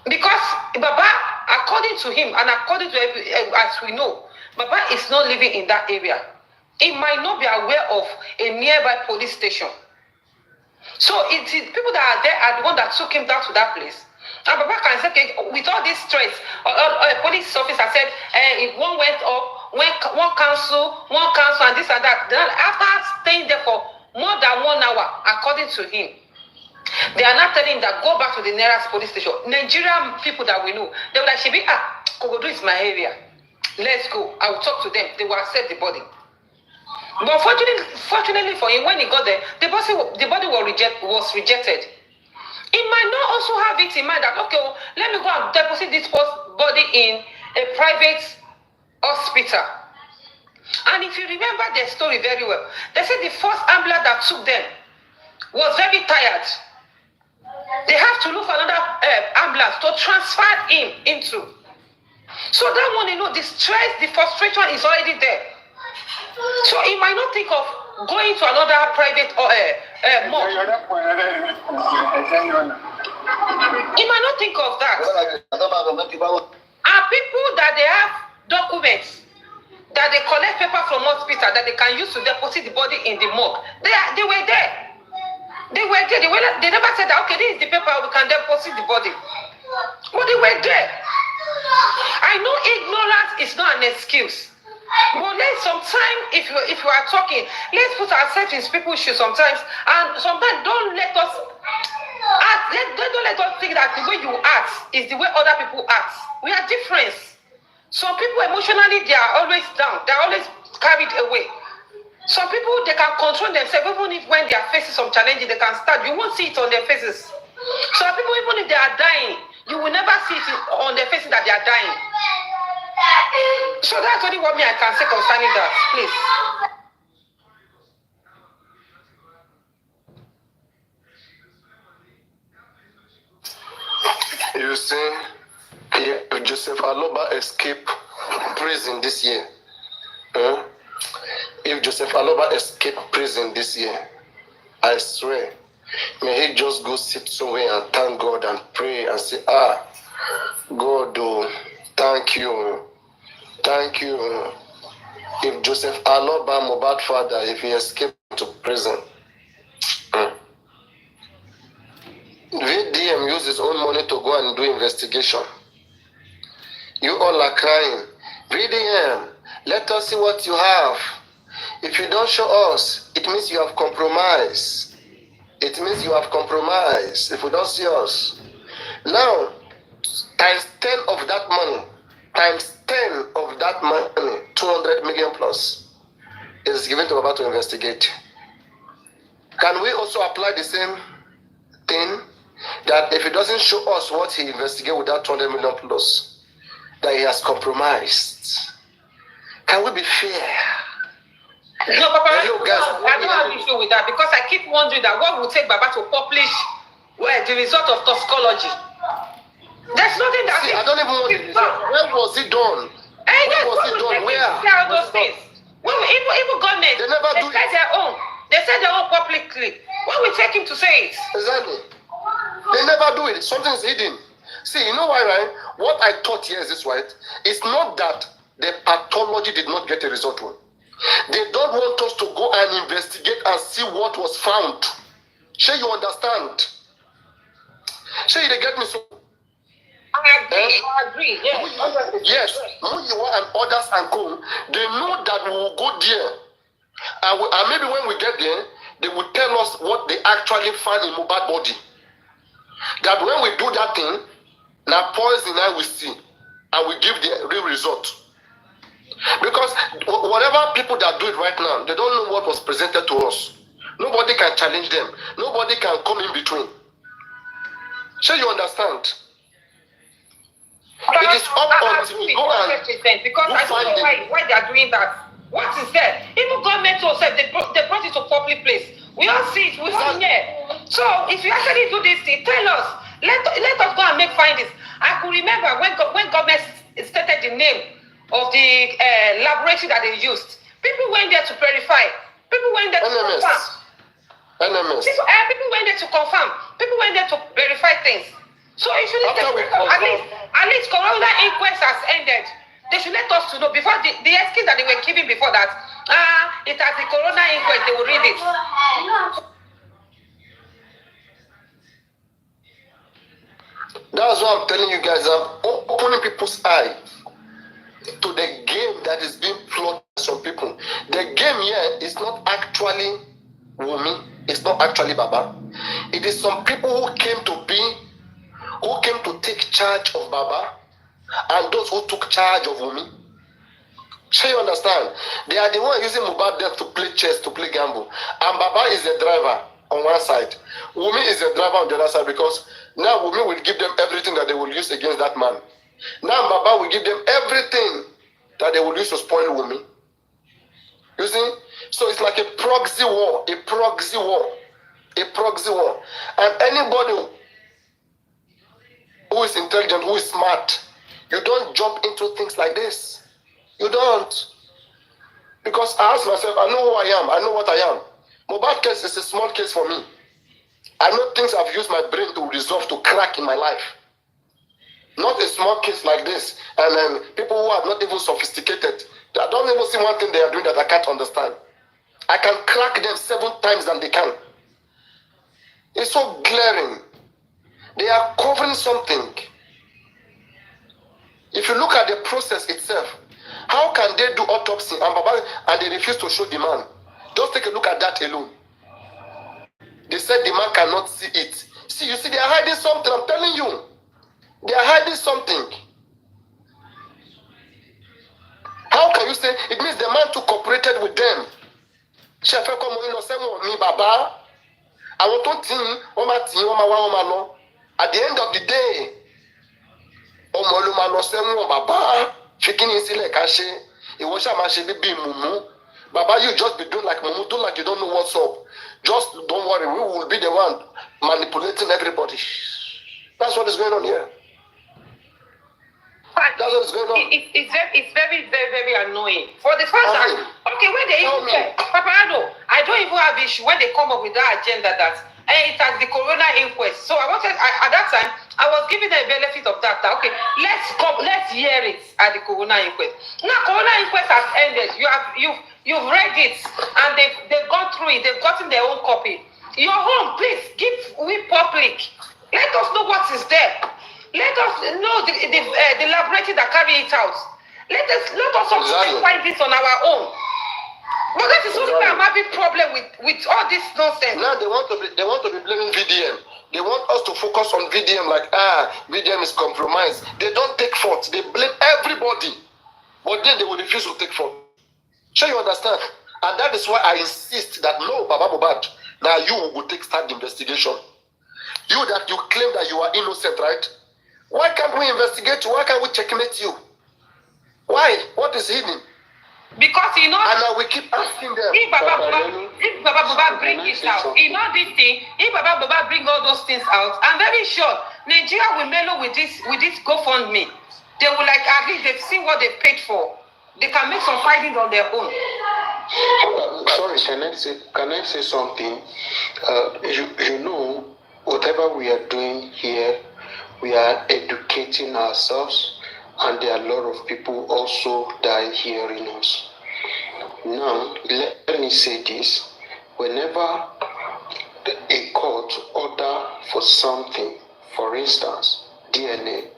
Because Baba, according to him, and according to as we know, Baba is not living in that area. He might not be aware of a nearby police station. So it is people that are there are the one that took him down to that place. And Baba can say, okay, with all this stress, a police officer said, if one went up, one council, and this and that. Then after staying there for more than 1 hour, according to him, they are not telling him that go back to the nearest police station. Nigerian people that we know, they will like, Kogodo is my area. Let's go. I will talk to them. They will accept the body. But fortunately for him, when he got there, the body was rejected. He might not also have it in mind that, okay, well, let me go and deposit this body in a private hospital. And if you remember their story very well, they said the first ambulance that took them was very tired. They have to look for another ambulance to transfer him into. So that one, the stress, the frustration is already there. So he might not think of going to another private mall. He might not think of that. And people that they have documents, that they collect paper from hospital, that they can use to deposit the body in the morgue, they were there. They were there. They never said that, okay, this is the paper, we can deposit the body. But they were there. I know ignorance is not an excuse. But let's sometimes, if you are talking, let's put ourselves in people's shoes sometimes. And sometimes don't let us think that the way you act is the way other people act. We are different. Some people emotionally, they are always down. They are always carried away. Some people, they can control themselves, even if when they are facing some challenges, they can start. You won't see it on their faces. Some people, even if they are dying, you will never see it on their faces that they are dying. So that's only what I can say concerning that, please. You see, if Joseph Aloba escaped prison this year, if Joseph Aloba escaped prison this year, I swear, may he just go sit somewhere and thank God and pray and say, God, thank you. Thank you. If Joseph Aloba, Mohbad father, if he escaped to prison, VDM used his own money to go and do investigation. You all are crying. VDM, let us see what you have. If you don't show us, it means you have compromised. It means you have compromised if we don't see us. Now, times 10 of that money, times 10 of that money, 200 million plus, is given to Baba to investigate. Can we also apply the same thing? That if he doesn't show us what he investigated with that 200 million plus, that he has compromised. Can we be fair? No, Papa, I don't have an issue with that because I keep wondering that what would take Baba to publish the result of toxicology. There's nothing that... See, I don't even want the result. When was it done? When was it done? Where? All those things. Even government, they never do it. Their own. They said their own publicly. When we take him to say it? Exactly. They never do it. Something's hidden. See, you know why, right? What I thought here is this, right? It's not that the pathology did not get a result. They don't want us to go and investigate and see what was found. Sure, you understand? Sure, they get me so. I agree. Yes. Muyiwa and others and co, they know that we will go there. And maybe when we get there, they will tell us what they actually found in Mohbad body. That when we do that thing, now poison I will see. And we give the real result. Because whatever people that do it right now, they don't know what was presented to us. Nobody can challenge them. Nobody can come in between. So you understand? It is up until you go and 100%, because you I don't know find why they are doing that. What is there? Even government also they brought it to public place. We all see it, we all hear. So if you actually do this thing, tell us. Let us go and make findings. I could remember when government stated the name of the laboratory that they used. People went there to verify. People went there to confirm. NMS. People went there to confirm. People went there to verify things. So it should at least corona inquest has ended. They should let us to know before the excuse that they were giving before that. It has the corona inquest. They will read it. That's why I'm telling you guys. I'm opening people's eye to the game that is being plotted by some people. The game here is not actually Wunmi. It's not actually Baba. It is some people who came to take charge of Baba, and those who took charge of Wunmi. So you understand? They are the ones using Mohbad death to play chess, to play gamble. And Baba is the driver on one side. Wunmi is the driver on the other side, because now Wunmi will give them everything that they will use against that man. Now Baba will give them everything that they will use to spoil Wunmi. You see? So it's like a proxy war, a proxy war. And anybody who is intelligent, who is smart, you don't jump into things like this. You don't. Because I ask myself, I know who I am, I know what I am. Mohbad case is a small case for me. I know things I've used my brain to resolve, to crack in my life. Not a small case like this. And then people who are not even sophisticated, I don't even see one thing they are doing that I can't understand. I can crack them 7 times than they can. It's so glaring. They are covering something. If you look at the process itself, how can they do autopsy and they refuse to show the man? Just take a look at that alone. They said the man cannot see it. See, you see, they are hiding something. I'm telling you. They are hiding something. How can you say it means the man too cooperated with them? Baba. I want to at the end of the day, Baba, you just be doing like Mumu, do like you don't know what's up. Just don't worry, we will be the one manipulating everybody. That's what is going on here. That's what is going on. It's very, very, very annoying. For the first time, okay, when they even say, Paparado, I don't even have issue when they come up with that agenda that it has the corona inquest. So at that time, I was giving the benefit of that. Okay, let's hear it at the corona inquest. Now, corona inquest has ended. You've read it, and they've gone through it. They've gotten their own copy. Your home, please give we public. Let us know what is there. Let us know the laboratory that carry it out. Let us also find this on our own. But that is only why I'm having problem with all this nonsense. Now they want to be blaming VDM. They want us to focus on VDM like VDM is compromised. They don't take fault. They blame everybody. But then they will refuse to take fault. Sure, you understand? And that is why I insist that no, Baba Mohbad, now you will start the investigation. You claim that you are innocent, right? Why can't we investigate you? Why can't we checkmate you? Why? What is hidden? Because you know, and now we keep asking them. If Baba Mohbad bring it out, you know this thing. If Baba Mohbad bring all those things out, I'm very sure Nigeria will mellow with this GoFundMe. They will at least they've seen what they paid for. They can make some findings on their own. Sorry, can I say something? You know, whatever we are doing here, we are educating ourselves, and there are a lot of people also that are hearing us. Now, let me say this. Whenever a court order for something, for instance, DNA,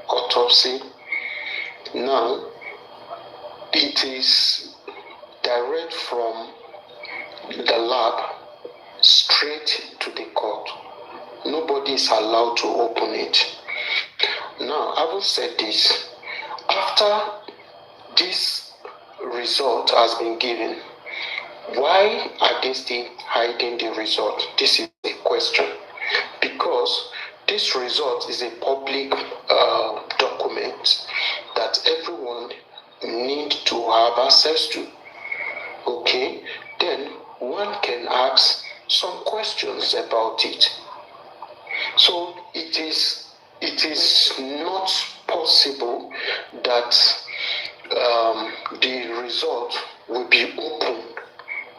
autopsy, now, it is direct from the lab straight to the court. Nobody is allowed to open it. Now, having said this, after this result has been given, why are they still hiding the result? This is a question. Because this result is a public document documents that everyone need to have access to. Okay, then one can ask some questions about it. So it is not possible that the result will be open,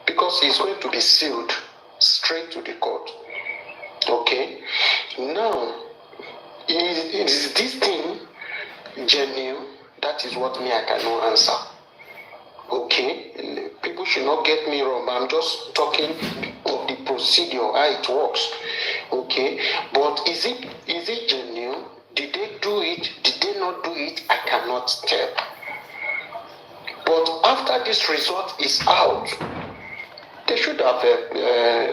because it's going to be sealed straight to the court. Okay, now is this thing genuine? That is what me I cannot answer. Okay, people should not get me wrong. I'm just talking of the procedure, how it works. Okay, but is it genuine? Did they do it? Did they not do it? I cannot tell. But after this result is out, they should have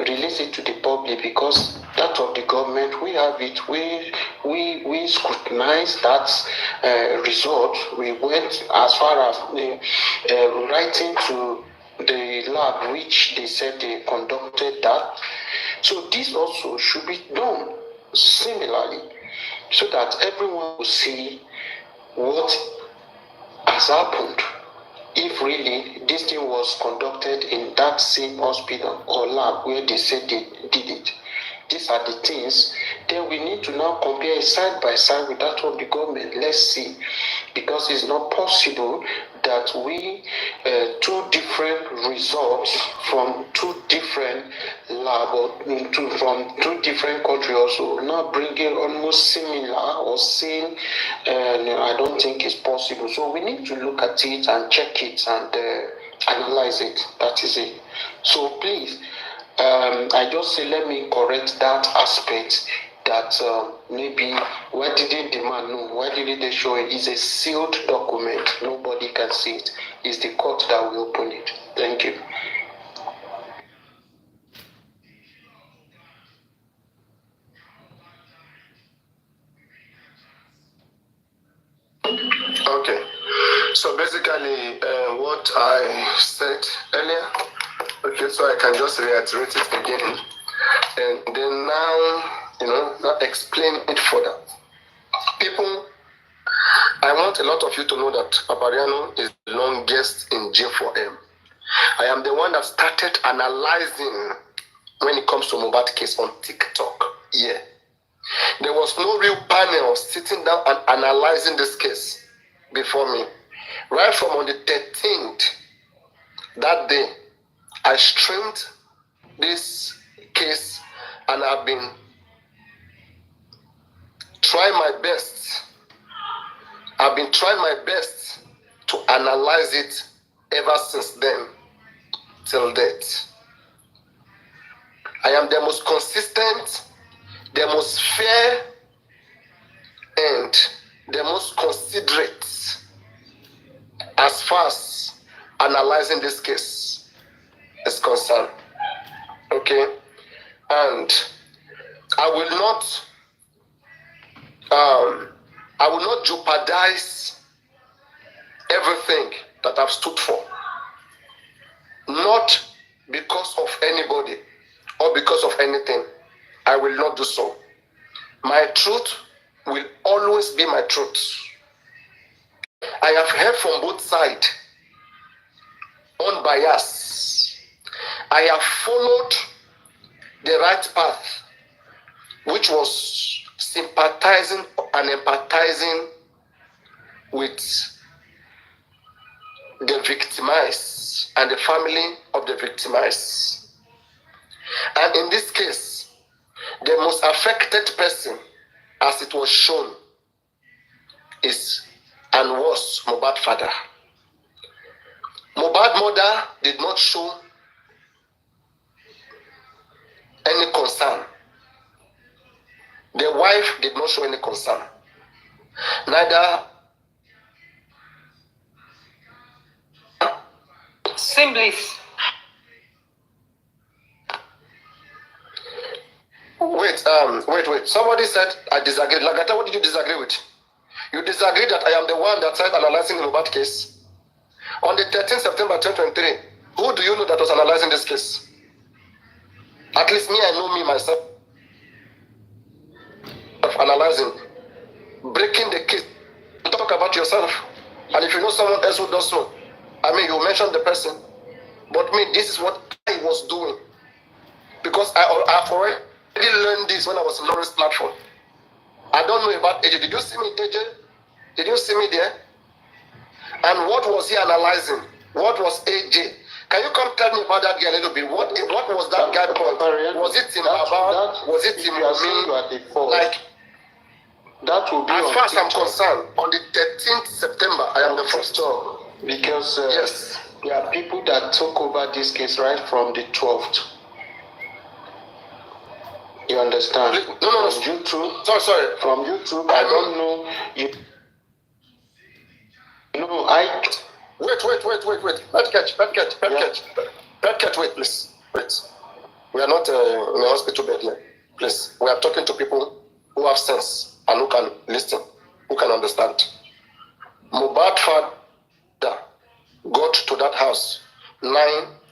released it to the public, because that of the government, we have it. We scrutinize that result. We went as far as writing to the lab, which they said they conducted that. So this also should be done similarly, so that everyone will see what has happened. If really this thing was conducted in that same hospital or lab where they said they did it, these are the things, then we need to now compare side by side with that of the government. Let's see, because it's not possible that we two different results from two different lab or from two different countries also now bringing almost similar or same, and I don't think it's possible. So we need to look at it and check it and analyze it. That is it. So please, I just say let me correct that aspect, that maybe why didn't the man know? Why didn't they show it? It's a sealed document. Nobody can see it. It's the court that will open it. Thank you. Okay. So basically, what I said earlier, okay, so I can just reiterate it again. And then now, now explain it further. People, I want a lot of you to know that Abariano is the longest in J4M. I am the one that started analyzing when it comes to Mohbad case on TikTok. Yeah. There was no real panel sitting down and analyzing this case before me. Right from on the 13th, that day, I streamed this case and I've been trying my best. I've been trying my best to analyze it ever since then till date. I am the most consistent, the most fair, and the most considerate as far as analyzing this case is concerned. Okay? And I will not jeopardize everything that I've stood for. Not because of anybody or because of anything. I will not do so. My truth will always be my truth. I have heard from both sides, unbiased. I have followed the right path, which was sympathizing and empathizing with the victimized and the family of the victimized. And in this case, the most affected person, as it was shown, is and was Mohbad father. Mohbad mother did not show any concern. The wife did not show any concern. Neither siblings. Wait. Somebody said I disagree. Lagata, what did you disagree with? You disagree that I am the one that started analyzing the Mohbad case? On the 13th September 2023, who do you know that was analyzing this case? At least me, I know me myself. Of analyzing, breaking the case talk about yourself. And if you know someone else who does so, I mean, you mention the person. But me, this is what I was doing. Because I've already learned this when I was on Lawrence platform. I don't know about AJ. Did you see me, AJ? Did you see me there? And what was he analyzing? What was AJ? Can you come tell me about that guy a little bit? What was that guy point? Was it in about? Was it in me? Like, that will be as far as I'm TikTok. concerned, on the 13th September, I am the first. Because yes, there are people that took over this case right from the 12th. You understand? No. From YouTube. Sorry. From YouTube, I don't know. Wait. Pet catch. Wait, please. Wait. We are not in a hospital bed here. Please. We are talking to people who have sense and who can listen, who can understand. Mohbad father got to that house 9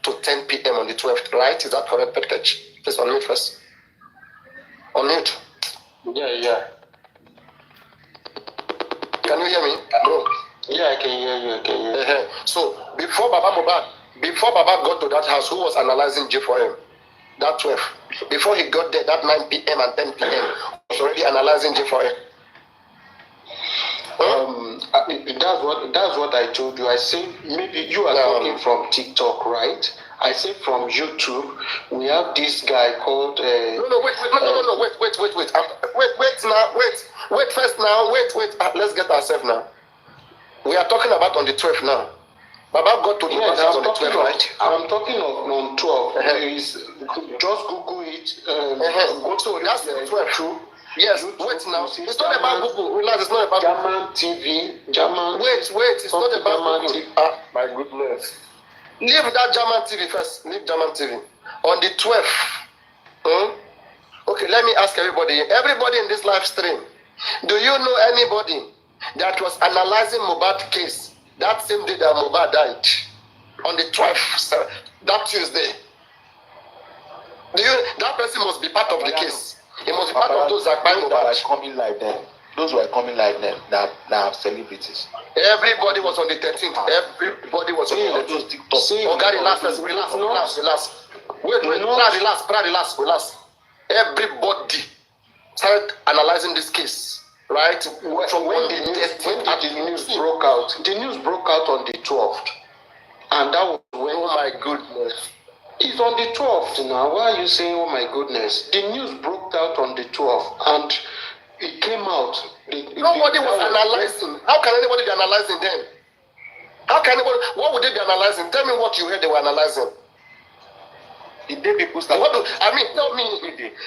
to 10 p.m. on the 12th, right? Is that correct, Pet catch? Please unmute first. Unmute. Yeah. Can you hear me, bro? Yeah, I can hear you. So before Baba got to that house, who was analyzing J for him? That 12. Before he got there, that 9 p.m. and 10 p.m. was already analyzing J for him. That's what I told you. I say maybe you are talking from TikTok, right? I say from YouTube. We have this guy called. Wait first. Let's get ourselves now. We are talking about on the 12th now. Baba got to the house on the 12th, right? I'm talking of on 12. Just Google it. So that's the 12th, true. Yes, wait now. It's not about Google. Relax, it's not about German TV. Wait, it's not about Google. My goodness. Leave that German TV first. Leave German TV. On the 12th. Okay, let me ask everybody in this live stream. Do you know anybody that was analyzing Mohbad case that same day that Mohbad died? On the 12th, that Tuesday. That person must be part of the case. He must be part of those that buy Mohbad. Coming live then. Those who are coming live then, now celebrities. Everybody was on the 13th. Everybody was on the 13th. Oh, God, relax. Wait, relax. Everybody started analyzing this case, right? From when the news broke out. The news broke out on the 12th. And that was when... Oh, my goodness. It's on the 12th now. Why are you saying, oh, my goodness? The news broke out on the 12th. And... it came out. Nobody was analyzing. How can anybody be analyzing then? What would they be analyzing? Tell me what you heard they were analyzing. The day people started. Tell me.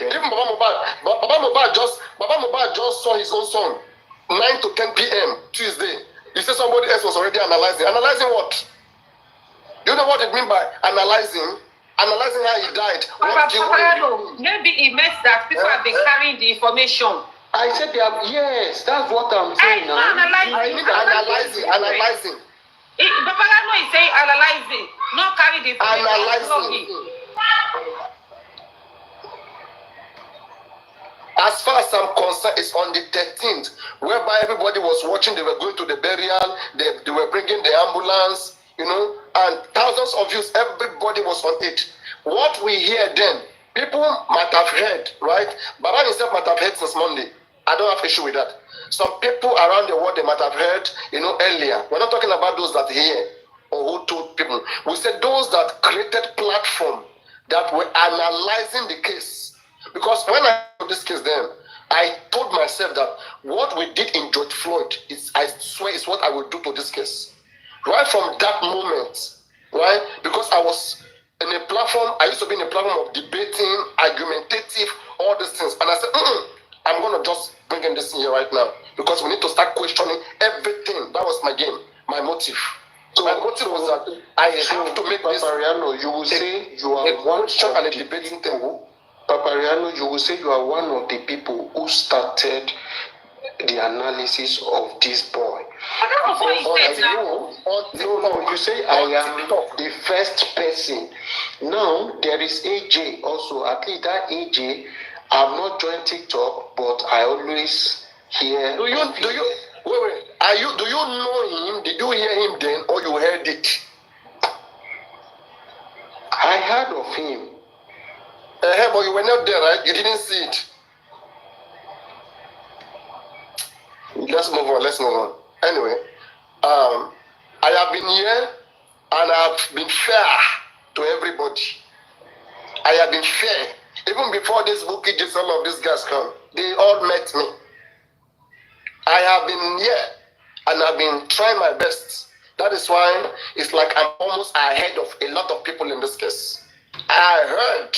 Even Baba Mohbad just saw his own son 9 to 10 p.m. Tuesday. You say somebody else was already analyzing. Analyzing what? Do you know what it means by analyzing? Analyzing how he died. Maybe it meant that people have been carrying the information. I said they have, yes, that's what I'm saying now. Analyzing. Babalano is saying analyzing, not carry the information. Analyzing. As far as I'm concerned, it's on the 13th, whereby everybody was watching. They were going to the burial. They were bringing the ambulance, and thousands of views. Everybody was on it. What we hear then, people might have heard, right? Baba himself might have heard since Monday. I don't have issue with that. Some people around the world, they might have heard, earlier. We're not talking about those that hear or who told people. We said those that created platform that were analyzing the case. Because when I did this case then, I told myself that what we did in George Floyd, I swear, is what I will do to this case. Right from that moment, right? Because I was in a platform, I used to be in a platform of debating, argumentative, all these things. And I said, I'm going to just bring in this in here right now. Because we need to start questioning everything. That was my game, my motive. So my motive was that I have to make this... Papariano, you will say you are one question and a debating table. Papariano, you will say you are one of the people who started the analysis of this boy. I don't know what he said now. No, you say I am the first person. Now, there is AJ also. At least that AJ... I've not joined TikTok, but I always hear. Wait. Do you know him? Did you hear him then, or you heard it? I heard of him. But you were not there, right? You didn't see it. Let's move on. Anyway, I have been here and I have been fair to everybody. I have been fair. Even before this bookages, all of these guys come, they all met me. I have been here and I've been trying my best. That is why it's like I'm almost ahead of a lot of people in this case. I heard,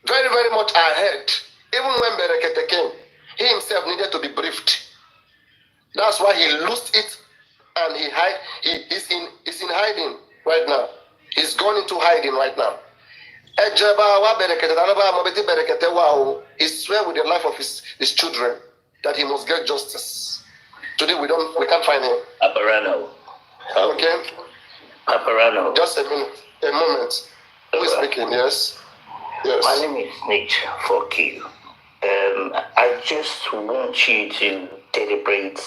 very, very much I heard. Even when Berekete came, he himself needed to be briefed. That's why he lost it and he's in hiding right now. He's gone into hiding right now. He swear with the life of his children that he must get justice. Today we can't find him. Aparano. Okay? Aparano. Just a moment. Who is speaking? Yes. My name is Nick Forky. I just want you to deliberate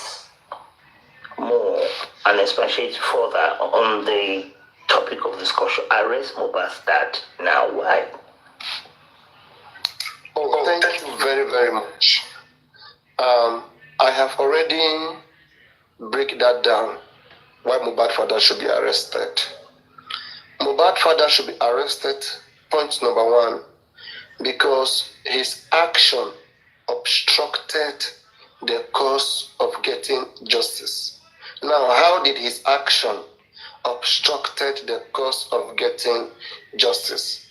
more and especially further on the topic of discussion. Arrest Mohbad's dad. Now, why? Oh, thank you very, very much. I have already break that down. Why Mohbad father should be arrested. Mohbad father should be arrested. Point number one, because his action obstructed the cause of getting justice. Now, how did his action obstructed the cause of getting justice?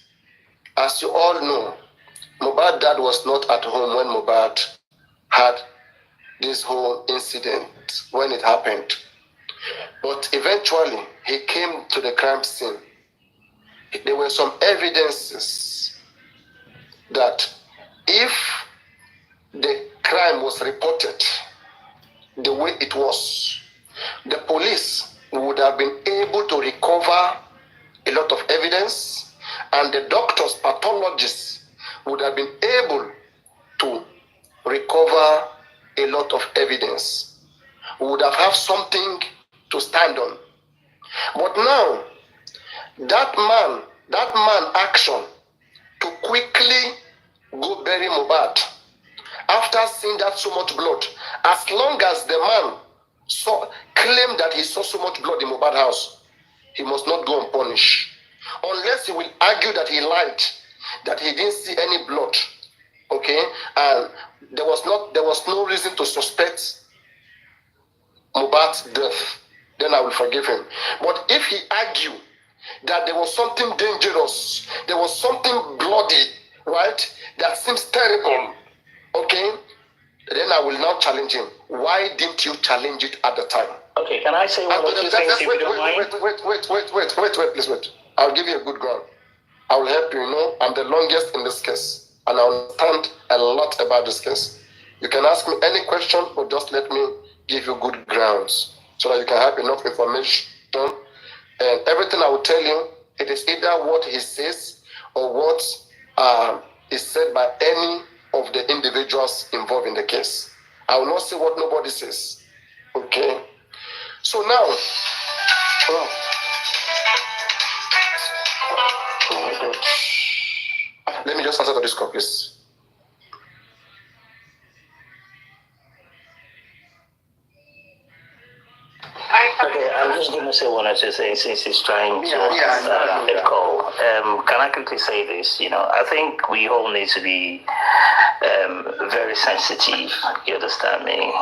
As you all know, Mohbad dad was not at home when Mohbad had this whole incident when it happened. But eventually, he came to the crime scene. There were some evidences that if the crime was reported the way it was, the police would have been able to recover a lot of evidence, and the doctors, pathologists, would have been able to recover a lot of evidence. We would have something to stand on. But now, that man action to quickly go bury Mohbad after seeing that so much blood, as long as the man claimed that he saw so much blood in Mohbad house, he must not go unpunished. Unless he will argue that he lied, that he didn't see any blood, okay, and there was no reason to suspect Mohbad's death, then I will forgive him. But if he argue that there was something dangerous, there was something bloody, right, that seems terrible, okay, then I will now challenge him. Why didn't you challenge it at the time? Okay, can I say one or two things if you don't mind? Wait, please wait. I'll give you a good ground. I will help you, I'm the longest in this case, and I understand a lot about this case. You can ask me any question, but just let me give you good grounds so that you can have enough information. And everything I will tell you, it is either what he says or what is said by any of the individuals involved in the case. I will not say what nobody says. Okay? So now, let me just answer to this call, please. Okay, I'm just going to say one or two things since he's trying to answer the call. Can I quickly say this? I think we all need to be very sensitive. You understand me?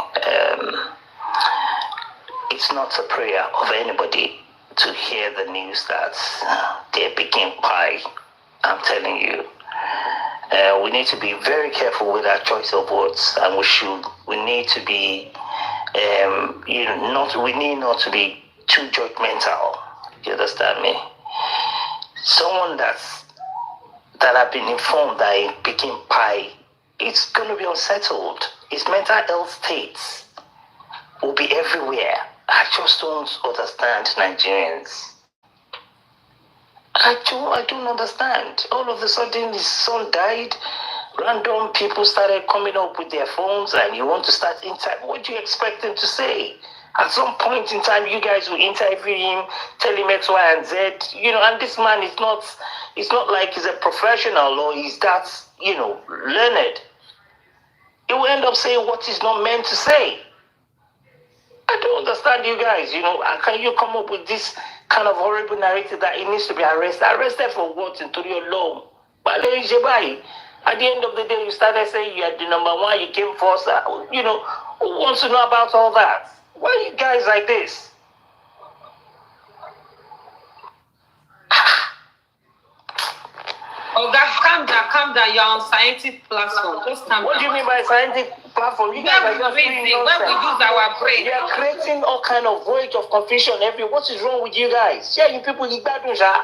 It's not a prayer of anybody to hear the news that they're picking pie. I'm telling you. We need to be very careful with our choice of words, and we need to be we need not to be too judgmental. You understand me? Someone that have been informed that in picking pie, it's going to be unsettled. His mental health states will be everywhere. I just don't understand Nigerians. I don't understand. All of a sudden, his son died. Random people started coming up with their phones, and you want to start inside. What do you expect them to say? At some point in time, you guys will interview him, tell him X, Y, and Z. And this man is not. It's not like he's a professional or he's that learned. He will end up saying what he's not meant to say. I don't understand you guys. How can you come up with this kind of horrible narrative that he needs to be arrested? Arrested for what? Into your law. But at the end of the day, you started saying you are the number one, you came first. Who wants to know about all that? Why are you guys like this? Oh, God, calm down. You're on scientific platform. Just calm down. What do you mean by scientific platform? You guys are just doing nonsense. When we use our brain. You are creating all kind of void of confusion everywhere. What is wrong with you guys? Yeah, you people, you bad news, huh?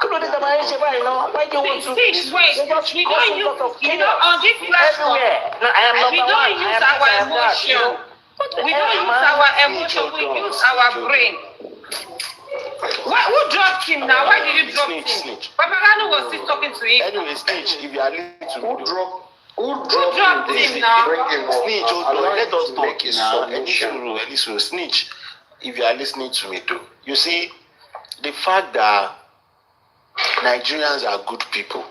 Why do you want to? Wait, we don't use, on this platform, we don't use our emotion. We don't use our emotion, we use our brain. Who dropped him now? Why did you drop him? Papagano was still talking to him. Anyway, Snitch, if you are listening to me, Who dropped him now? Snitch, let us talk now. Any Snitch, if you are listening to me too, you see, the fact that Nigerians are good people,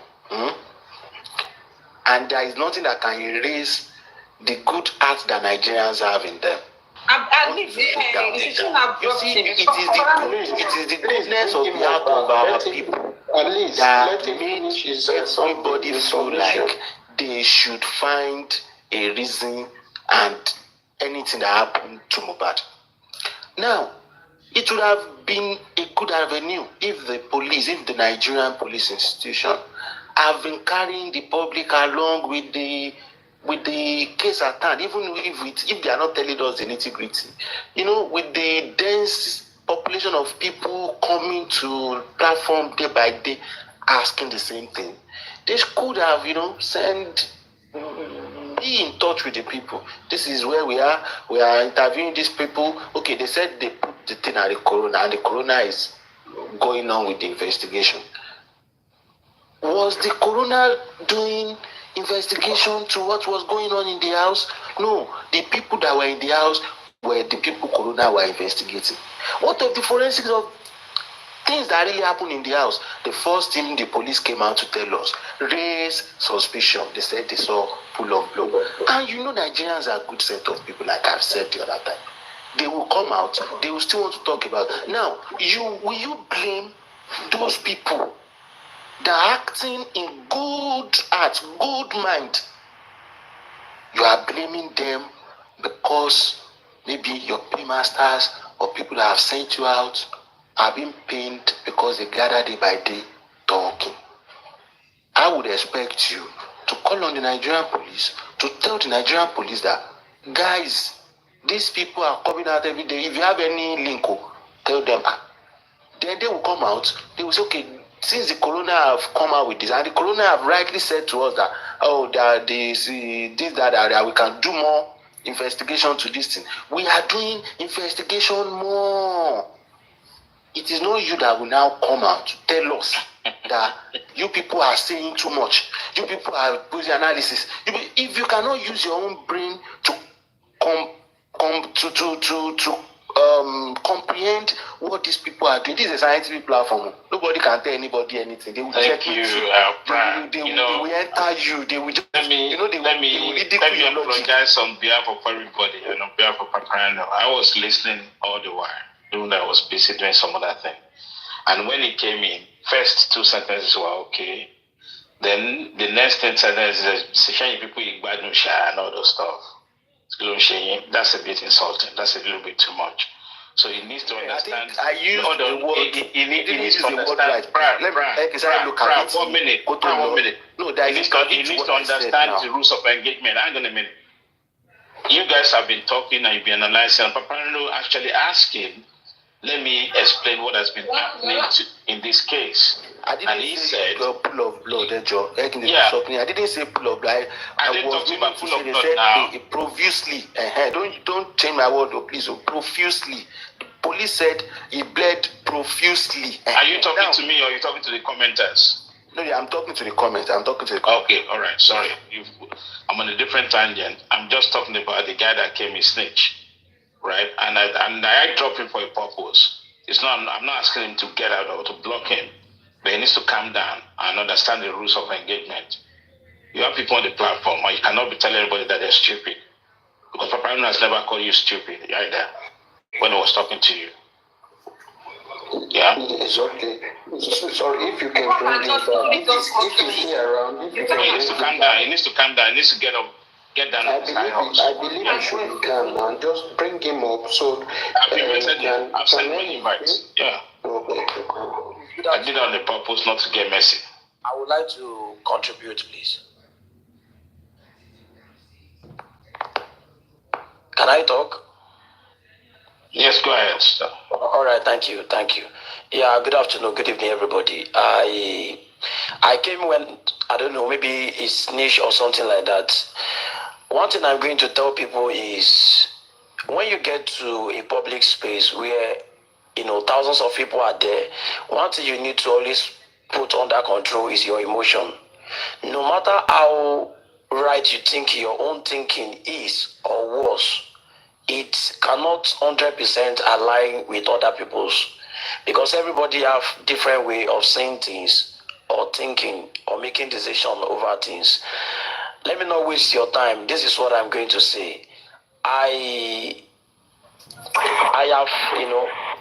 and there is nothing that can erase the good heart that Nigerians have in them. At least it is the goodness of the heart of our people that makes everybody feel like they should find a reason and anything that happened to Mohbad. Now, it would have been a good avenue if the Nigerian police institution have been carrying the public along with the case at hand, even if they are not telling us the nitty-gritty. With the dense population of people coming to platform day by day asking the same thing, they could have, be in touch with the people. This is where we are interviewing these people. Okay, they said they put the thing at the corona, and the corona is going on with the investigation. Was the corona doing investigation to what was going on in the house? No, the people that were in the house were the people corona were investigating. What of the forensics of things that really happened in the house? The first thing the police came out to tell us, raise suspicion. They said they saw pool of blood. And Nigerians are a good set of people, like I've said the other time. They will come out, they will still want to talk about it. Now, will you blame those people that are acting in good heart, good mind? You are blaming them because maybe your paymasters or people that have sent you out are being pained because they gather day by day talking. I would expect you to call on the Nigerian police, to tell the Nigerian police that, guys, these people are coming out every day. If you have any link, tell them. Then they will come out. They will say, okay, since the corona have come out with this, and the corona have rightly said to us that, we can do more investigation to this thing. We are doing investigation more. It is not you that will now come out to tell us that you people are saying too much. You people are doing analysis. If you cannot use your own brain to comprehend what these people are doing, this is a scientific platform. Nobody can tell anybody anything. They will check you. They will enter you. They will just, let me apologize on behalf of everybody and on behalf of Paparano. I was listening all the while, even though I was busy doing some other thing. And when he came in, first 2 sentences were okay. Then the next 10 sentences is people and all those stuff. That's a bit insulting. That's a little bit too much. So he needs to understand. I used the word. He needs to understand. One minute. No, he needs to understand the rules of engagement. Hang on a minute. You guys have been talking and you've been analyzing. And Paparano actually asked him, let me explain what has been happening in this case. And he said, pool of blood, yeah. I didn't say pool of blood. I didn't talk to you about pool of blood now. Profusely. Don't change my word, please. Profusely. The police said he bled profusely. Are you talking to me or are you talking to the commenters? No, I'm talking to the comments. Okay, all right. Sorry. I'm on a different tangent. I'm just talking about the guy that came in snitch. right? And I drop him for a purpose. It's not. I'm not asking him to get out or to block him, but he needs to calm down and understand the rules of engagement. You have people on the platform, or you cannot be telling everybody that they're stupid. Because Papa Inu has never called you stupid either when he was talking to you. Yeah? It's okay. Sorry, if you can bring him back. If he's here around, if you can He needs to calm down. He needs to calm down. He needs to get up, get down on his high horse. I believe he should be calm now. Just bring him up so I've sent many invites. Yeah. Okay. I did it on the purpose not to get messy. I would like to contribute, please. Can I talk? Yes, go ahead, sir. All right, thank you. Yeah, good afternoon, good evening, everybody. I came when, I don't know, maybe it's niche or something like that. One thing I'm going to tell people is when you get to a public space where, thousands of people are there, one thing you need to always put under control is your emotion. No matter how right you think your own thinking is or was, it cannot 100% align with other people's, because everybody have different way of saying things or thinking or making decisions over things. Let me not waste your time. This is what I'm going to say. I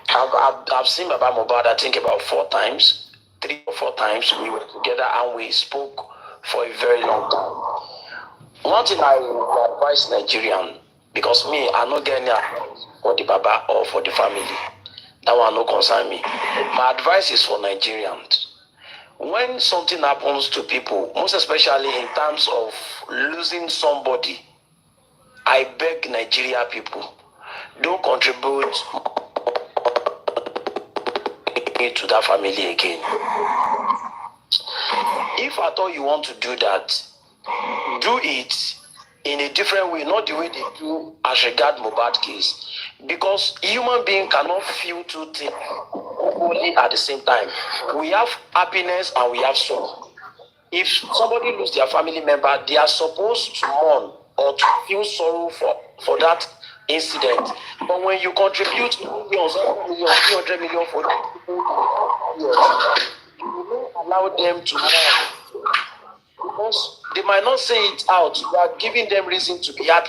have, I've seen Baba Mohbad, I think about 4 times, 3 or 4 times. We were together and we spoke for a very long time. One thing I would advise Nigerian, because me, I not get any advice for the Baba or for the family. That one no concern me. My advice is for Nigerians. When something happens to people, most especially in terms of losing somebody, I beg Nigeria people, don't contribute to that family again. If at all you want to do that, do it in a different way, not the way they do as regard Mohbad case. Because human being cannot feel 2 things at the same time. We have happiness and we have sorrow. If somebody loses their family member, they are supposed to mourn or to feel sorrow for that incident. But when you contribute millions, 300 million for people, you don't allow them to mourn. Because they might not say it out. You are giving them reason to be happy.